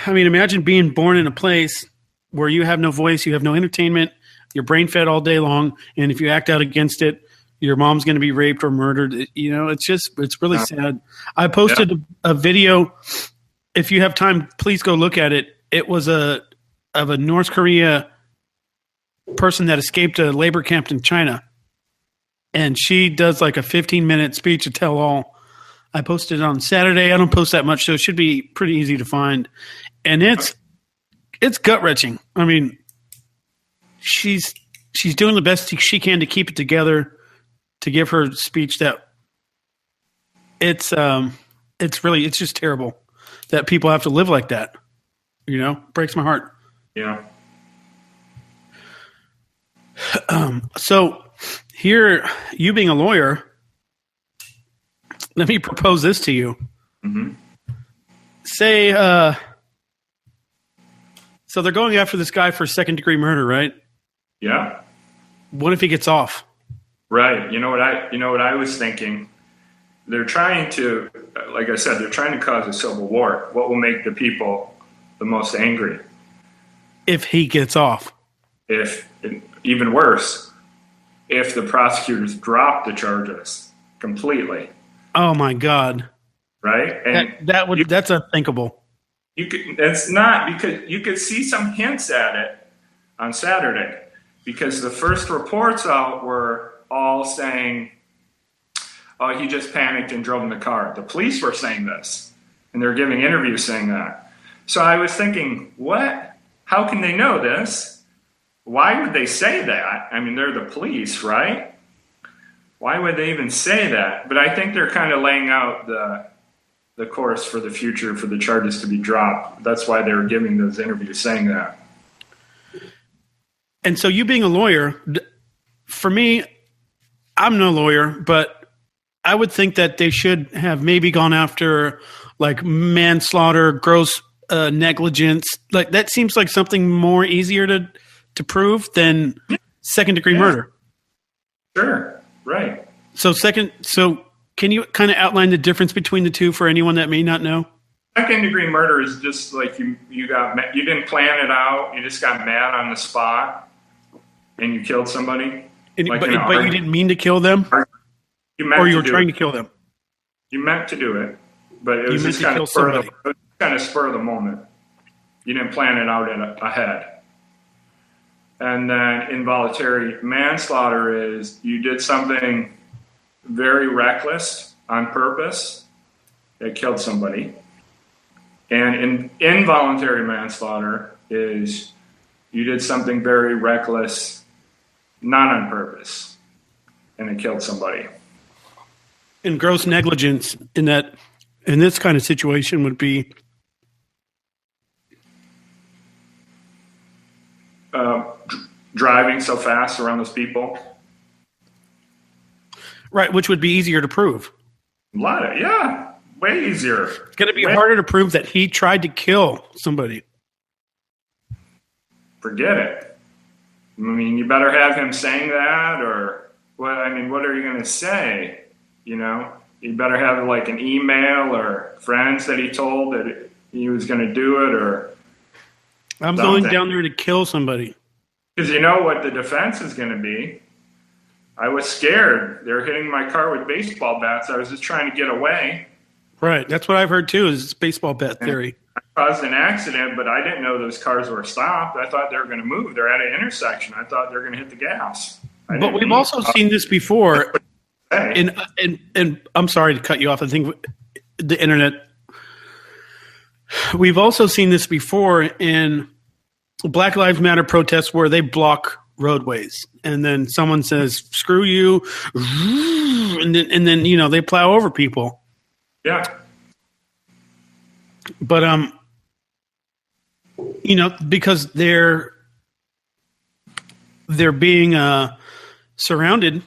I mean, imagine being born in a place where you have no voice, you have no entertainment, you're brain fed all day long, and if you act out against it, your mom's going to be raped or murdered. You know, it's really sad. I posted a video. If you have time, please go look at it. It was of a North Korea person that escaped a labor camp in China. And she does like a 15-minute speech to tell all. I posted it on Saturday. I don't post that much, so it should be pretty easy to find. And it's gut-wrenching. I mean, she's doing the best she can to keep it together, to give her speech that it's just terrible that people have to live like that. You know, breaks my heart. Yeah. So here, you being a lawyer, let me propose this to you. Mm-hmm. Say, so they're going after this guy for second-degree murder, right? Yeah. What if he gets off? Right. You know what I was thinking? They're trying to, like I said, they're trying to cause a civil war. What will make the people the most angry? If he gets off. If, even worse, if the prosecutors drop the charges completely. Oh my God. Right? And that's unthinkable. It's not, because you could see some hints at it on Saturday, because the first reports out were all saying, oh, he just panicked and drove in the car. The police were saying this, and they're giving interviews saying that. So I was thinking, what? How can they know this? Why would they say that? I mean, they're the police, right? Why would they even say that? But I think they're kind of laying out the course for the future for the charges to be dropped. That's why they were giving those interviews saying that. And so you being a lawyer, for me, I'm no lawyer, but I would think that they should have maybe gone after like manslaughter, gross negligence. Like that seems like something more easier to prove than second-degree murder. Sure, right. So can you kind of outline the difference between the two for anyone that may not know? Second-degree murder is just like you didn't plan it out. You just got mad on the spot and you killed somebody. But you didn't mean to kill them? You were trying to kill them? You meant to do it, but it was just kind of spur of the moment. You didn't plan it out ahead. And then involuntary manslaughter is you did something very reckless on purpose that killed somebody. And involuntary manslaughter is you did something very reckless, not on purpose, and it killed somebody. And gross negligence in this kind of situation would be driving so fast around those people. Right, which would be easier to prove. Way easier. It's going to be harder to prove that he tried to kill somebody. Forget it. I mean, you better have him saying that, or what? I mean, what are you going to say? You know, you better have like an email or friends that he told that he was going to do it, or I'm going down there to kill somebody. Because you know what the defense is going to be. I was scared. They were hitting my car with baseball bats. I was just trying to get away. Right. That's what I've heard too, is baseball bat theory. I caused an accident, but I didn't know those cars were stopped. I thought they were going to move. They're at an intersection. I thought they were going to hit the gas. But we've also seen this before. And I'm sorry to cut you off. I think the internet. We've also seen this before in Black Lives Matter protests where they block roadways, and then someone says "screw you," and then you know they plow over people. Yeah. But you know, because they're being surrounded,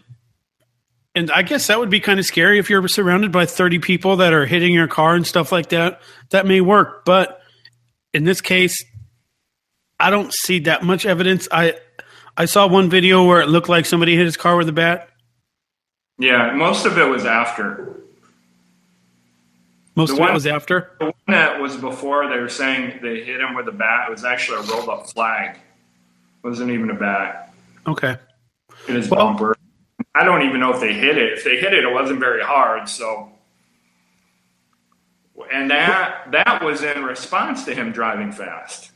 and I guess that would be kind of scary if you're surrounded by 30 people that are hitting your car and stuff like that. That may work, but in this case, I don't see that much evidence. I saw one video where it looked like somebody hit his car with a bat. Yeah, most of it was after. It was after? The one that was before, they were saying they hit him with a bat. It was actually a rolled-up flag. It wasn't even a bat. Okay. In his bumper. I don't even know if they hit it. If they hit it, it wasn't very hard. So, and that was in response to him driving fast,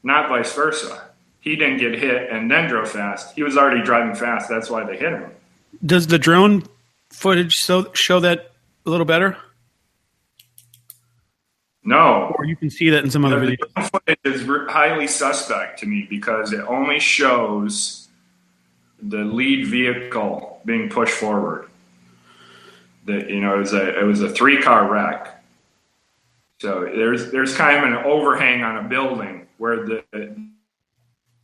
not vice versa. He didn't get hit and then drove fast. He was already driving fast. That's why they hit him. Does the drone footage show that a little better? No. Or you can see that in some other The videos. drone footage is highly suspect to me because it only shows the lead vehicle being pushed forward. It was a 3-car wreck. So there's kind of an overhang on a building where the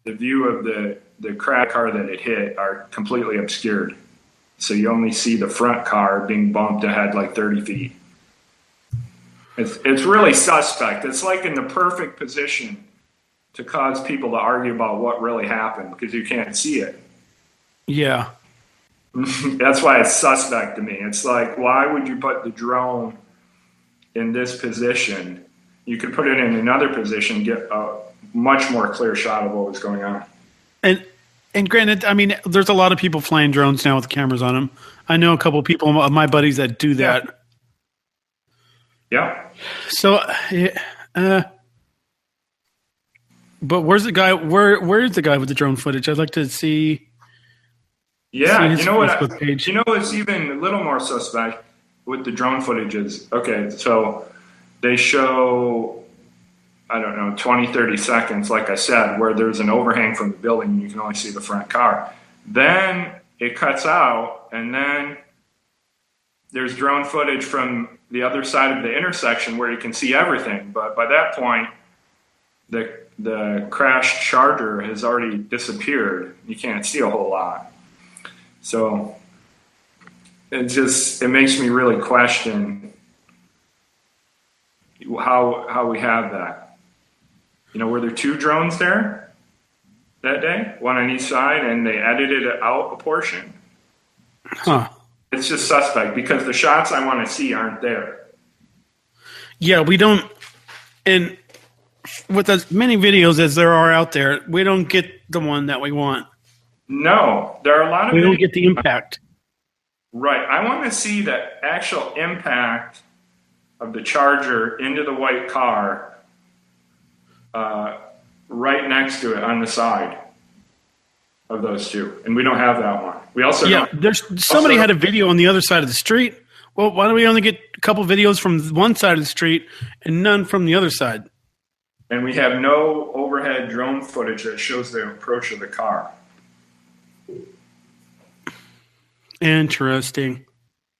view of the crash car that it hit are completely obscured. So you only see the front car being bumped ahead like 30 feet. It's really suspect. It's like in the perfect position to cause people to argue about what really happened because you can't see it. Yeah. That's why it's suspect to me. It's like, why would you put the drone in this position? You could put it in another position, get a much more clear shot of what was going on. And granted, I mean, there's a lot of people flying drones now with cameras on them. I know a couple of people, my buddies, that do that. Yeah. So, but where's the guy? Where's the guy with the drone footage? I'd like to see. Yeah, see his Facebook page. It's even a little more suspect with the drone footages. Okay, so they show, I don't know, 20, 30 seconds, like I said, where there's an overhang from the building and you can only see the front car. Then it cuts out, and then there's drone footage from the other side of the intersection where you can see everything. But by that point, the crashed Charger has already disappeared. You can't see a whole lot. So it makes me really question how we have that. Were there 2 drones there that day, one on each side, and they edited out a portion? Huh. It's just suspect because the shots I want to see aren't there. Yeah, we don't, and with as many videos as there are out there, we don't get the one that we want. No, there are a lot of. We don't get the impact. Right. I want to see the actual impact of the Charger into the white car right next to it on the side of those 2. And we don't have that one. We also somebody had a video on the other side of the street. Well, why don't we only get a couple videos from one side of the street and none from the other side? And we have no overhead drone footage that shows the approach of the car. Interesting.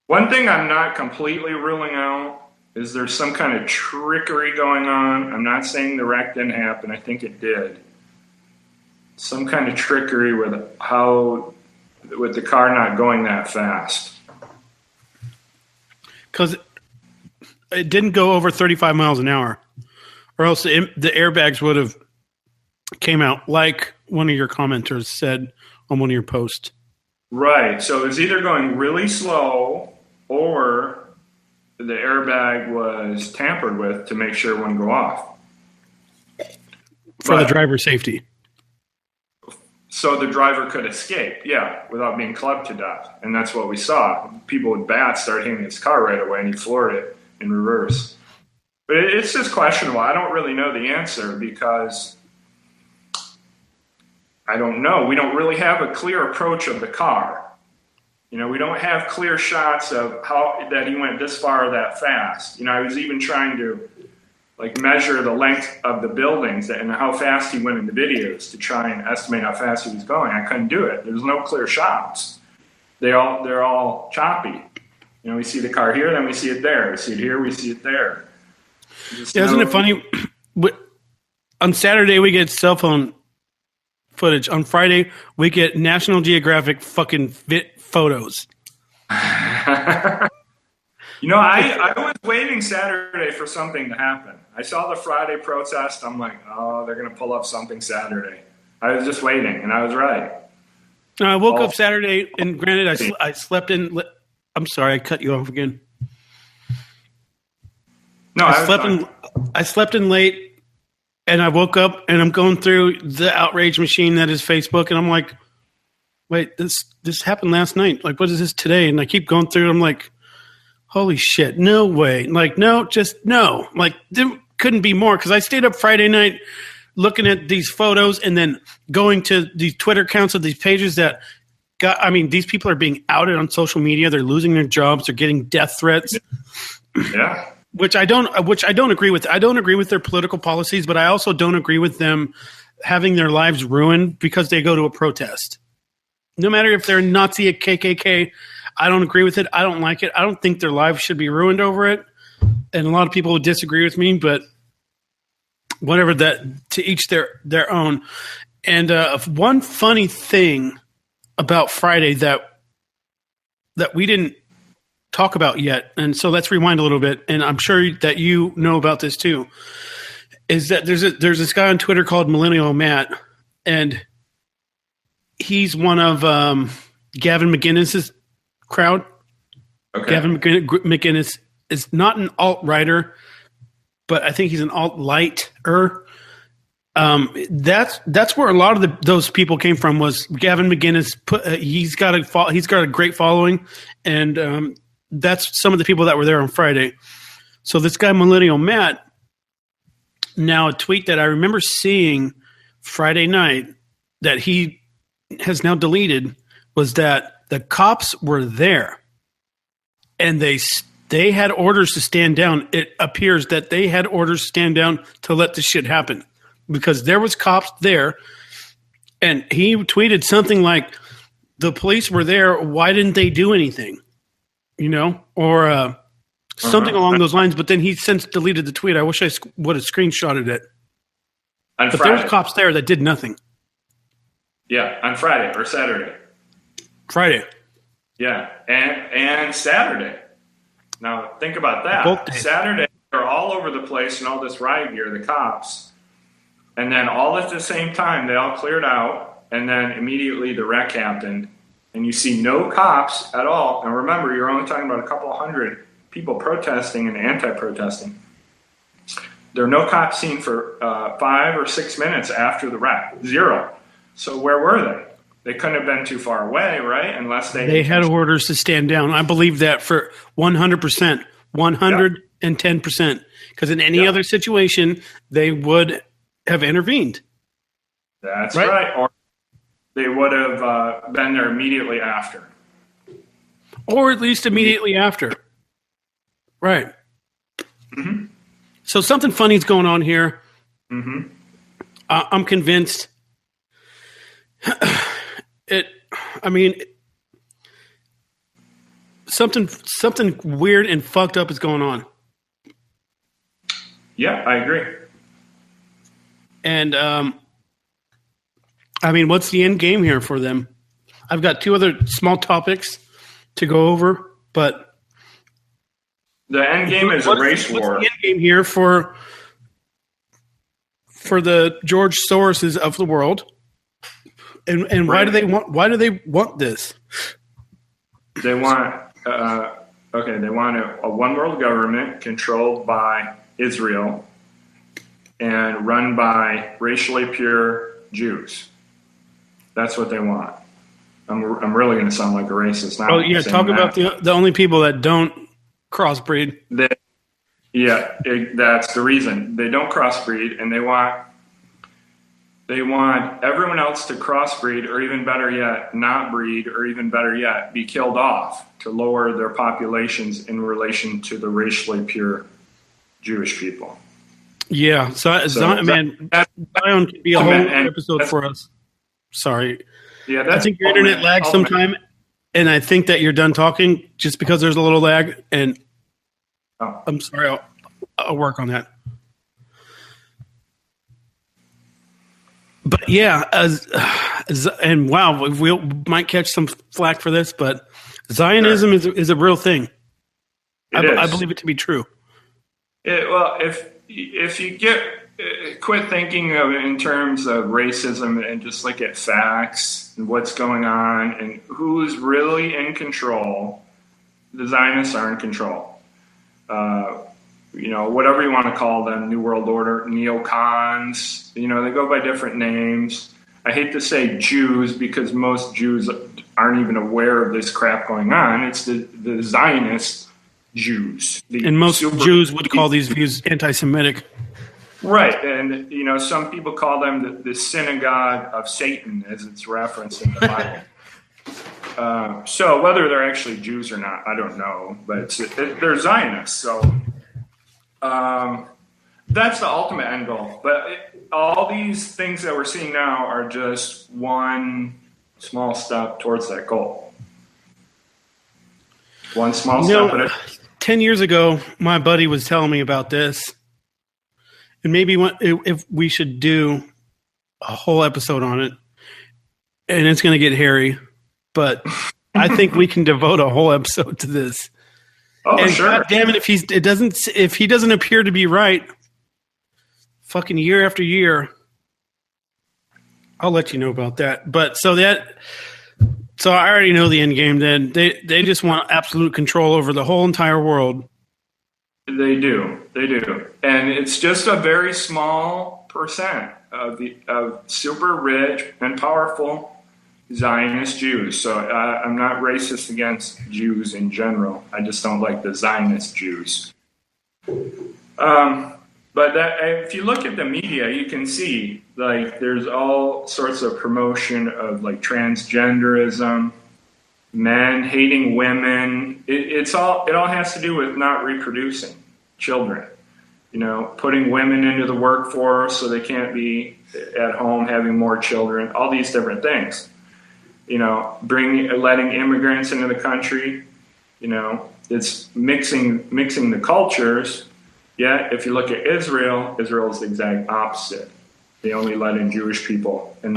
One thing I'm not completely ruling out is there's some kind of trickery going on. I'm not saying the wreck didn't happen. I think it did. Some kind of trickery with the car not going that fast. Because it didn't go over 35 miles an hour, or else the airbags would have came out, like one of your commenters said on one of your posts. Right. So it was either going really slow or the airbag was tampered with to make sure it wouldn't go off. For the driver's safety. So the driver could escape, without being clubbed to death. And that's what we saw. People with bats started hitting his car right away, and he floored it in reverse. But it's just questionable. I don't really know the answer because I don't know. We don't really have a clear approach of the car. We don't have clear shots of how that he went this far or that fast. I was even trying to measure the length of the buildings and how fast he went in the videos to try and estimate how fast he was going. I couldn't do it. There's no clear shots. They're all choppy. We see the car here, then we see it there. We see it here, we see it there. Isn't it funny? On Saturday, we get cell phone footage. On Friday, we get National Geographic fucking photos. I was waiting Saturday for something to happen. I saw the Friday protest. I'm like, oh, they're going to pull up something Saturday. I was just waiting, and I was right. I woke up Saturday, and granted, I slept in. I'm sorry, I cut you off again. No, I slept in late, and I woke up, and I'm going through the outrage machine that is Facebook, and I'm like, wait, this happened last night. Like, what is this today? And I keep going through, and I'm like, holy shit, no way. Like, no, just no. Like, there couldn't be more, because I stayed up Friday night looking at these photos and then going to these Twitter accounts of these pages that these people are being outed on social media. They're losing their jobs. They're getting death threats. Yeah. which I don't agree with. I don't agree with their political policies, but I also don't agree with them having their lives ruined because they go to a protest. No matter if they're Nazi, KKK, I don't agree with it. I don't like it. I don't think their lives should be ruined over it. And a lot of people would disagree with me, but whatever, that to each their own. And one funny thing about Friday that we didn't talk about yet, and so let's rewind a little bit, and I'm sure that you know about this too, is that there's this guy on Twitter called Millennial Matt, and he's one of Gavin McInnes's crowd. Okay. Gavin McInnes is not an alt-righter, but I think he's an alt-lighter. That's where a lot of those people came from. Was Gavin McInnes? He's got a great following, and that's some of the people that were there on Friday. So this guy Millennial Matt, now a tweet that I remember seeing Friday night that he has now deleted, was that the cops were there, and they had orders to stand down. It appears that they had orders to stand down to let this shit happen, because there was cops there, and he tweeted something like, the police were there, why didn't they do anything? Or something along those lines. But then he since deleted the tweet. I wish I would have screenshotted it. But there was cops there that did nothing. Yeah, on Friday or Saturday. Friday. Yeah, and Saturday. Now, think about that. Both days. Saturday, they're all over the place in all this riot gear, the cops. And then all at the same time, they all cleared out. And then immediately the wreck happened. And you see no cops at all. And remember, you're only talking about a couple hundred people protesting and anti-protesting. There are no cops seen for 5 or 6 minutes after the wreck. Zero. So where were they? They couldn't have been too far away, right? Unless they had orders to stand down. I believe that for 100%, 110%. Because in any other situation, they would have intervened. That's right. Or they would have been there immediately after. Or at least immediately after. Right. Mm-hmm. So something funny is going on here. Mm-hmm. I'm convinced. Something weird and fucked up is going on. Yeah, I agree. And what's the end game here for them? I've got 2 other small topics to go over, but the end game is a race war. What's the end game here for the George Soroses of the world? And why do they want this? They want they want a one world government controlled by Israel and run by racially pure Jews. That's what they want. I'm really going to sound like a racist now. Oh yeah, talk about the only people that don't crossbreed. That's the reason. They don't crossbreed, and they want everyone else to crossbreed, or even better yet, not breed, or even better yet, be killed off to lower their populations in relation to the racially pure Jewish people. Yeah, Zion could be a whole episode for us. Sorry. Yeah, I think your internet lags sometime, and I think that you're done talking just because there's a little lag, and I'm sorry, I'll work on that. But yeah, and wow, we might catch some flack for this, but Zionism is a real thing. I believe it to be true. Well, if you quit thinking of it in terms of racism and just look at facts and what's going on and who's really in control, the Zionists are in control. Whatever you want to call them, New World Order, neocons, they go by different names. I hate to say Jews because most Jews aren't even aware of this crap going on. It's the Zionist Jews. And most Jews would call these views anti-Semitic. Right. And, some people call them the synagogue of Satan, as it's referenced in the Bible. So whether they're actually Jews or not, I don't know. But they're Zionists. So That's the ultimate end goal. But all these things that we're seeing now are just one small step towards that goal. One small step. 10 years ago, my buddy was telling me about this. And maybe if we should do a whole episode on it. And it's going to get hairy. But I think we can devote a whole episode to this. Oh, and sure. God damn it, if he doesn't appear to be right, fucking year after year, I'll let you know about that. But so I already know the end game. Then they just want absolute control over the whole entire world. They do, and it's just a very small percent of super rich and powerful Zionist Jews. So I'm not racist against Jews in general. I just don't like the Zionist Jews. But if you look at the media, you can see like there's all sorts of promotion of like transgenderism, men hating women. It all has to do with not reproducing children. You know, putting women into the workforce so they can't be at home having more children. All these different things. You know, letting immigrants into the country. You know, it's mixing the cultures. Yet, if you look at Israel is the exact opposite. They only let in Jewish people. And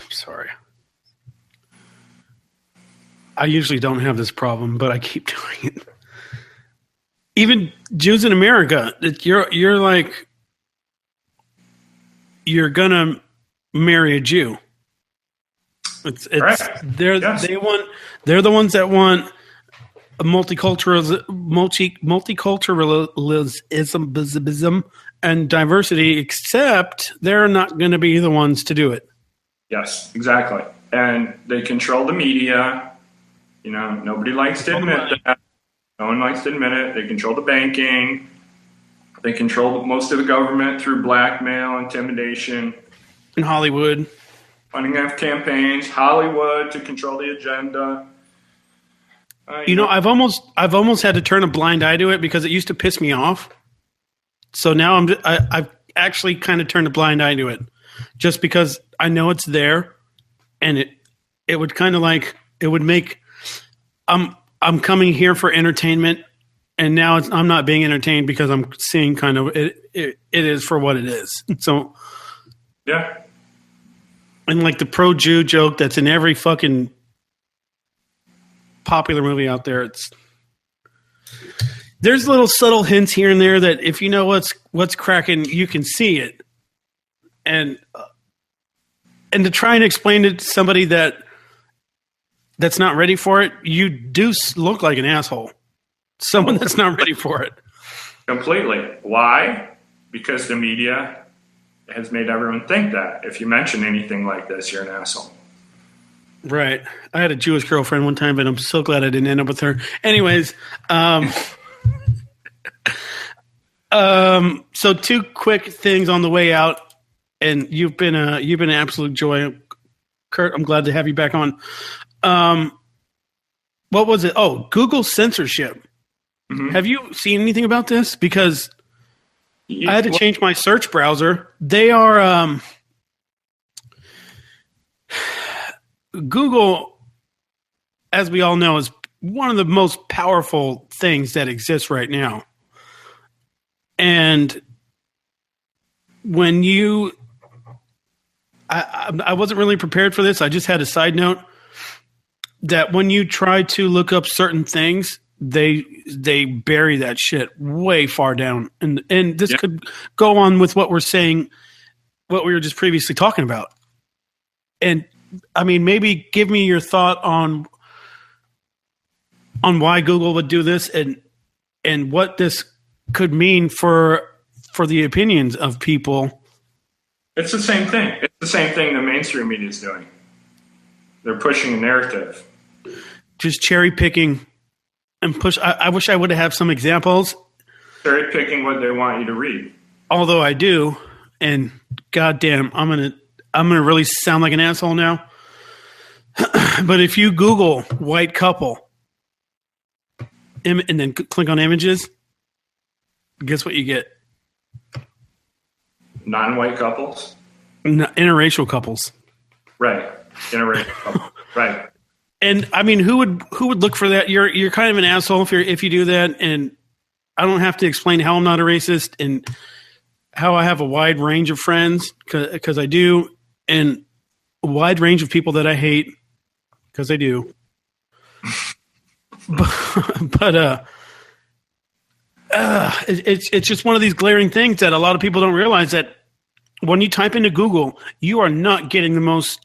sorry. I usually don't have this problem, but I keep doing it. Even Jews in America, you're like, you're gonna marry a Jew. Right. They're the ones that want multiculturalism and diversity, except they're not going to be the ones to do it. Yes, exactly. And they control the media. You know, nobody likes to admit that. No one likes to admit it. They control the banking. They control most of the government through blackmail, intimidation. In Hollywood. Funding of campaigns. Hollywood to control the agenda. I've almost had to turn a blind eye to it because it used to piss me off. So now I've actually kind of turned a blind eye to it, just because I know it's there, and it would kind of like it would make I'm coming here for entertainment, and now I'm not being entertained because I'm seeing kind of it is for what it is. So yeah, and like the pro-Jew joke that's in every fucking popular movie out there, there's little subtle hints here and there that if you know what's cracking, you can see it, and to try and explain it to somebody that's not ready for it, you do look like an asshole. Someone that's not ready for it. Completely. Why? Because the media has made everyone think that if you mention anything like this, you're an asshole. Right. I had a Jewish girlfriend one time, but I'm so glad I didn't end up with her. Anyways, so two quick things on the way out, and you've been an absolute joy, Kurt. I'm glad to have you back on. What was it? Oh, Google censorship. Mm-hmm. Have you seen anything about this? Because I had to change my search browser. They are Google, as we all know, is one of the most powerful things that exists right now. And when I wasn't really prepared for this. I just had a side note that when you try to look up certain things, they bury that shit way far down. And this could go on with what we're saying, what we were just previously talking about. And I mean, maybe give me your thought on why Google would do this and what this could mean for the opinions of people. It's the same thing. It's the same thing the mainstream media is doing. They're pushing a narrative. Just cherry picking and push. I wish I would have some examples. Cherry picking what they want you to read. Although I do, and goddamn, I'm gonna really sound like an asshole now. But if you Google white couple and then click on images, guess what you get? Non-white couples. Interracial couples. Right. Interracial couples. Right. And I mean, who would look for that? You're kind of an asshole if you do that. And I don't have to explain how I'm not a racist and how I have a wide range of friends because I do, and a wide range of people that I hate because I do. But it's just one of these glaring things that a lot of people don't realize, that when you type into Google, you are not getting the most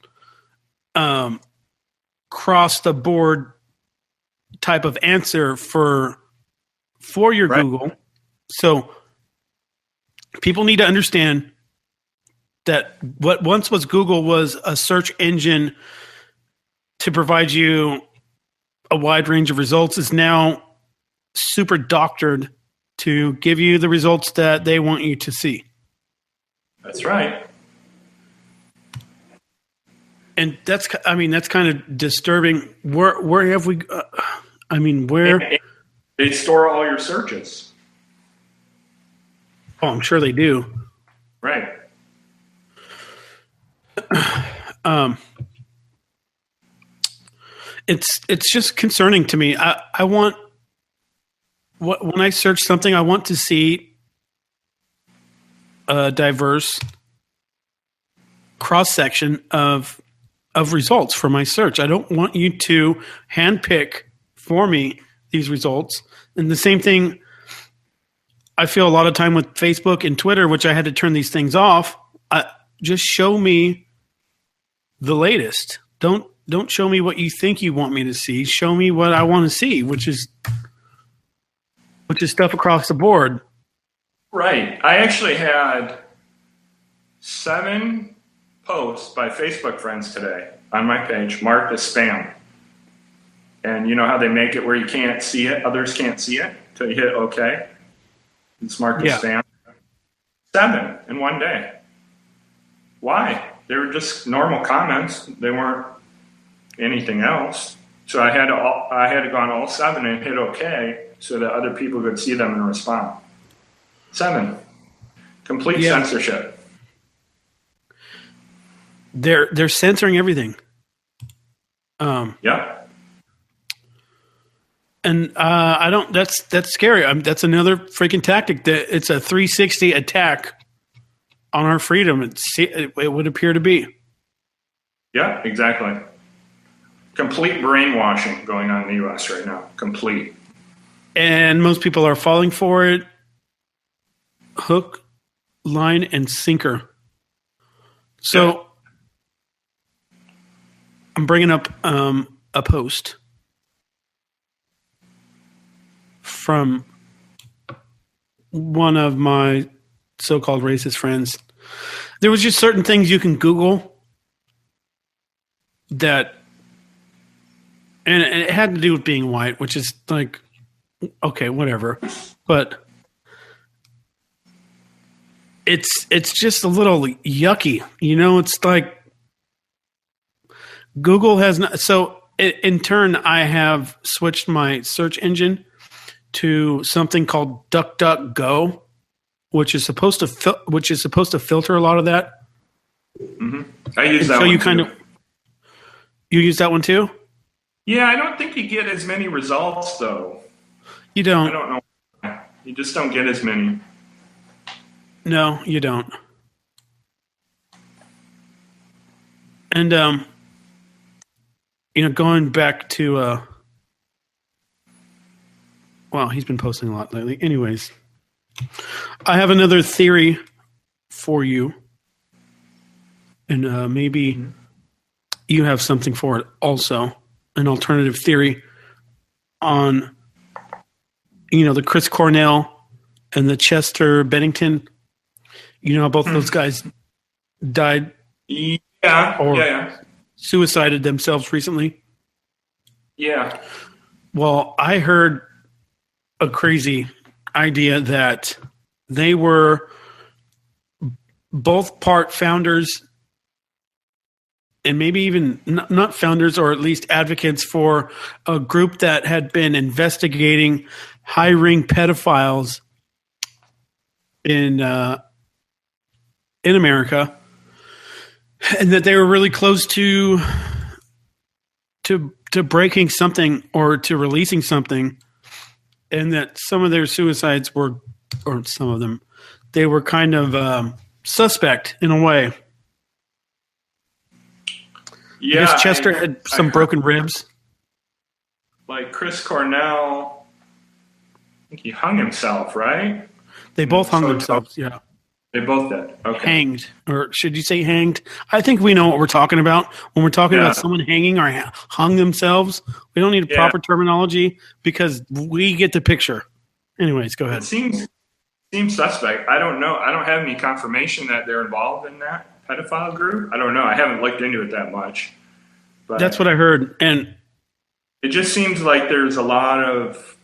cross the board type of answer for your right. Google. So people need to understand that what once was Google was a search engine to provide you a wide range of results is now super doctored to give you the results that they want you to see. That's right. And that's kind of disturbing. Where have we, where? They store all your searches. Oh, I'm sure they do. Right. It's just concerning to me. I want, when I search something, I want to see a diverse cross section of results for my search. I don't want you to handpick for me these results. And the same thing, I feel a lot of time with Facebook and Twitter, which I had to turn these things off. Just show me the latest. Don't show me what you think you want me to see. Show me what I want to see, which is stuff across the board. Right. I actually had 7 posts by Facebook friends today on my page marked as spam. And you know how they make it where you can't see it, others can't see it until you hit OK? It's marked as spam. 7 in one day. Why? They were just normal comments. They weren't anything else. So I had to go on all 7 and hit OK so that other people could see them and respond. 7. Complete censorship. They're censoring everything. Yeah. And I don't. That's scary. That's another freaking tactic. That it's a 360 attack on our freedom. It would appear to be. Yeah, exactly. Complete brainwashing going on in the U.S. right now. Complete. And most people are falling for it. Hook, line, and sinker. So I'm bringing up a post from one of my so-called racist friends. There was just certain things you can Google that, and it had to do with being white, which is like, okay, whatever. But it's just a little yucky. You know, it's like Google has not. So in turn, I have switched my search engine to something called DuckDuckGo, which is supposed to filter a lot of that. Mm-hmm. I use that. So one you use that one too? Yeah, I don't think you get as many results though. You don't. I don't know. You just don't get as many. No, you don't. And going back to well, he's been posting a lot lately. Anyways, I have another theory for you, and maybe you have something for it also. An alternative theory on, the Chris Cornell and the Chester Bennington. You know how both of those guys died? Yeah. Suicided themselves recently? Yeah. Well, I heard a crazy idea that they were both part founders and maybe even not founders, or at least advocates for a group that had been investigating high-ring pedophiles in America, and that they were really close to breaking something or to releasing something, and that some of their suicides were, or some of them, they were kind of suspect in a way. Yeah, I guess Chester had some broken ribs. Like Chris Cornell, I think he hung himself, right? They both hung themselves, yeah. They both did. Okay. Hanged, or should you say hanged? I think we know what we're talking about. When we're talking about someone hanging or hung themselves, we don't need a proper terminology because we get the picture. Anyways, go ahead. It seems suspect. I don't know. I don't have any confirmation that they're involved in that pedophile group. I don't know. I haven't looked into it that much. But that's what I heard. And it just seems like there's a lot of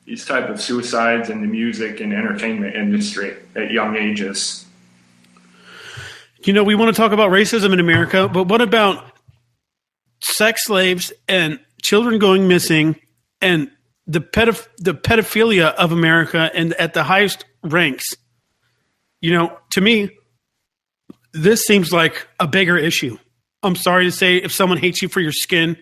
these type of suicides in the music and entertainment industry at young ages. You know, we want to talk about racism in America, but what about sex slaves and children going missing and the pedophilia of America and at the highest ranks? You know, to me, this seems like a bigger issue. I'm sorry to say, if someone hates you for your skin,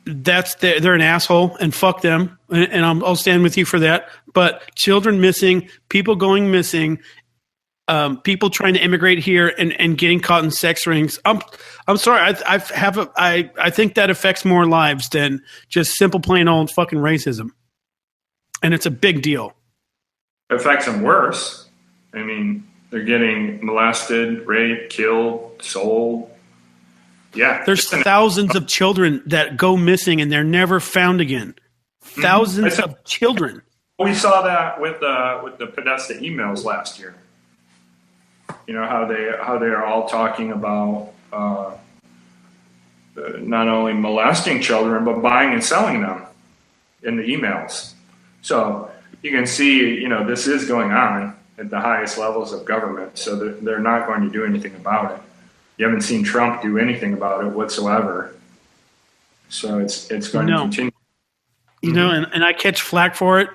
they're an asshole, and fuck them. And I'll stand with you for that. But children missing, people going missing, people trying to immigrate here and getting caught in sex rings. I'm sorry. I think that affects more lives than just simple plain old fucking racism, and it's a big deal. It affects them worse. I mean, they're getting molested, raped, killed, sold. Yeah. There's thousands of children that go missing and they're never found again. Thousands of children. We saw that with the Podesta emails last year. You know, how they are all talking about not only molesting children, but buying and selling them in the emails. So you can see, you know, this is going on at the highest levels of government, so they're not going to do anything about it. You haven't seen Trump do anything about it whatsoever. So it's going to continue. You know, and I catch flack for it.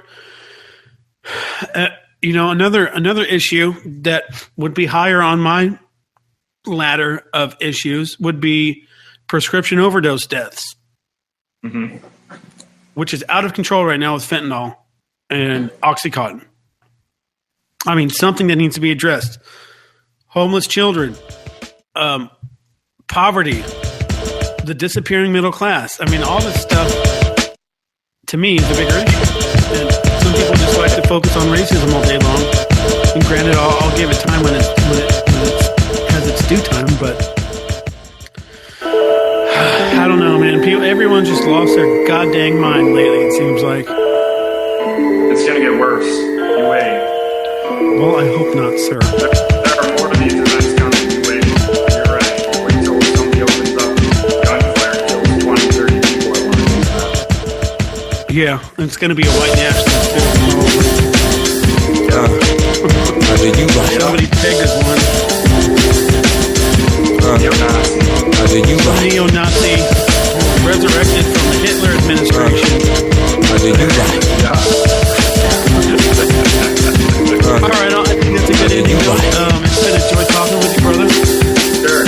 You know, another issue that would be higher on my ladder of issues would be prescription overdose deaths, which is out of control right now with fentanyl and Oxycontin. I mean, something that needs to be addressed. Homeless children, poverty, the disappearing middle class. I mean, all this stuff, to me, is a bigger issue. And some people just like to focus on racism all day long. And granted, I'll give it time when it has its due time, but I don't know, man. Everyone's just lost their goddamn mind lately, it seems like. It's going to get worse. You wait. Well, I hope not, sir. There are more of these events coming. You wait. You're right. Wait until somebody opens up gunfire and kills 20, 30 people at once. Yeah, it's going to be a white nationalist too. Somebody pegged as one. Neo-Nazi resurrected from the Hitler administration. All right, I think that's a good ending. It's been a joy talking with you, brother. Sure.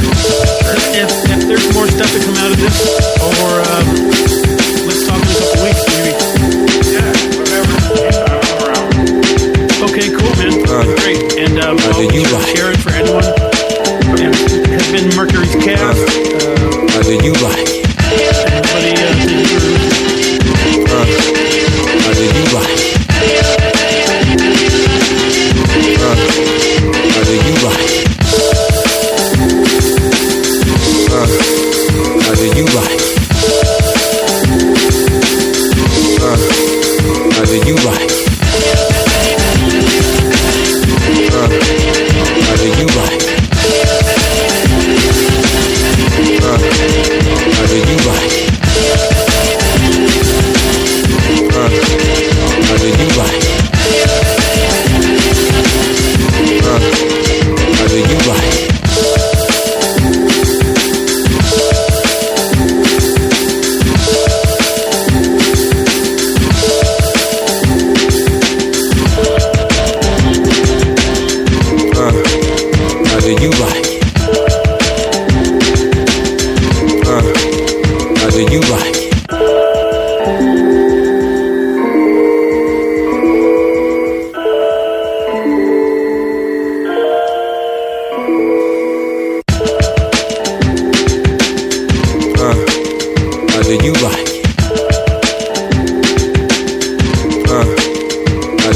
If there's more stuff to come out of this, or let's talk in a couple weeks, maybe. Yeah, whatever. I'm around. Okay, cool, man. Great. And I'll share it for anyone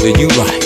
whether you right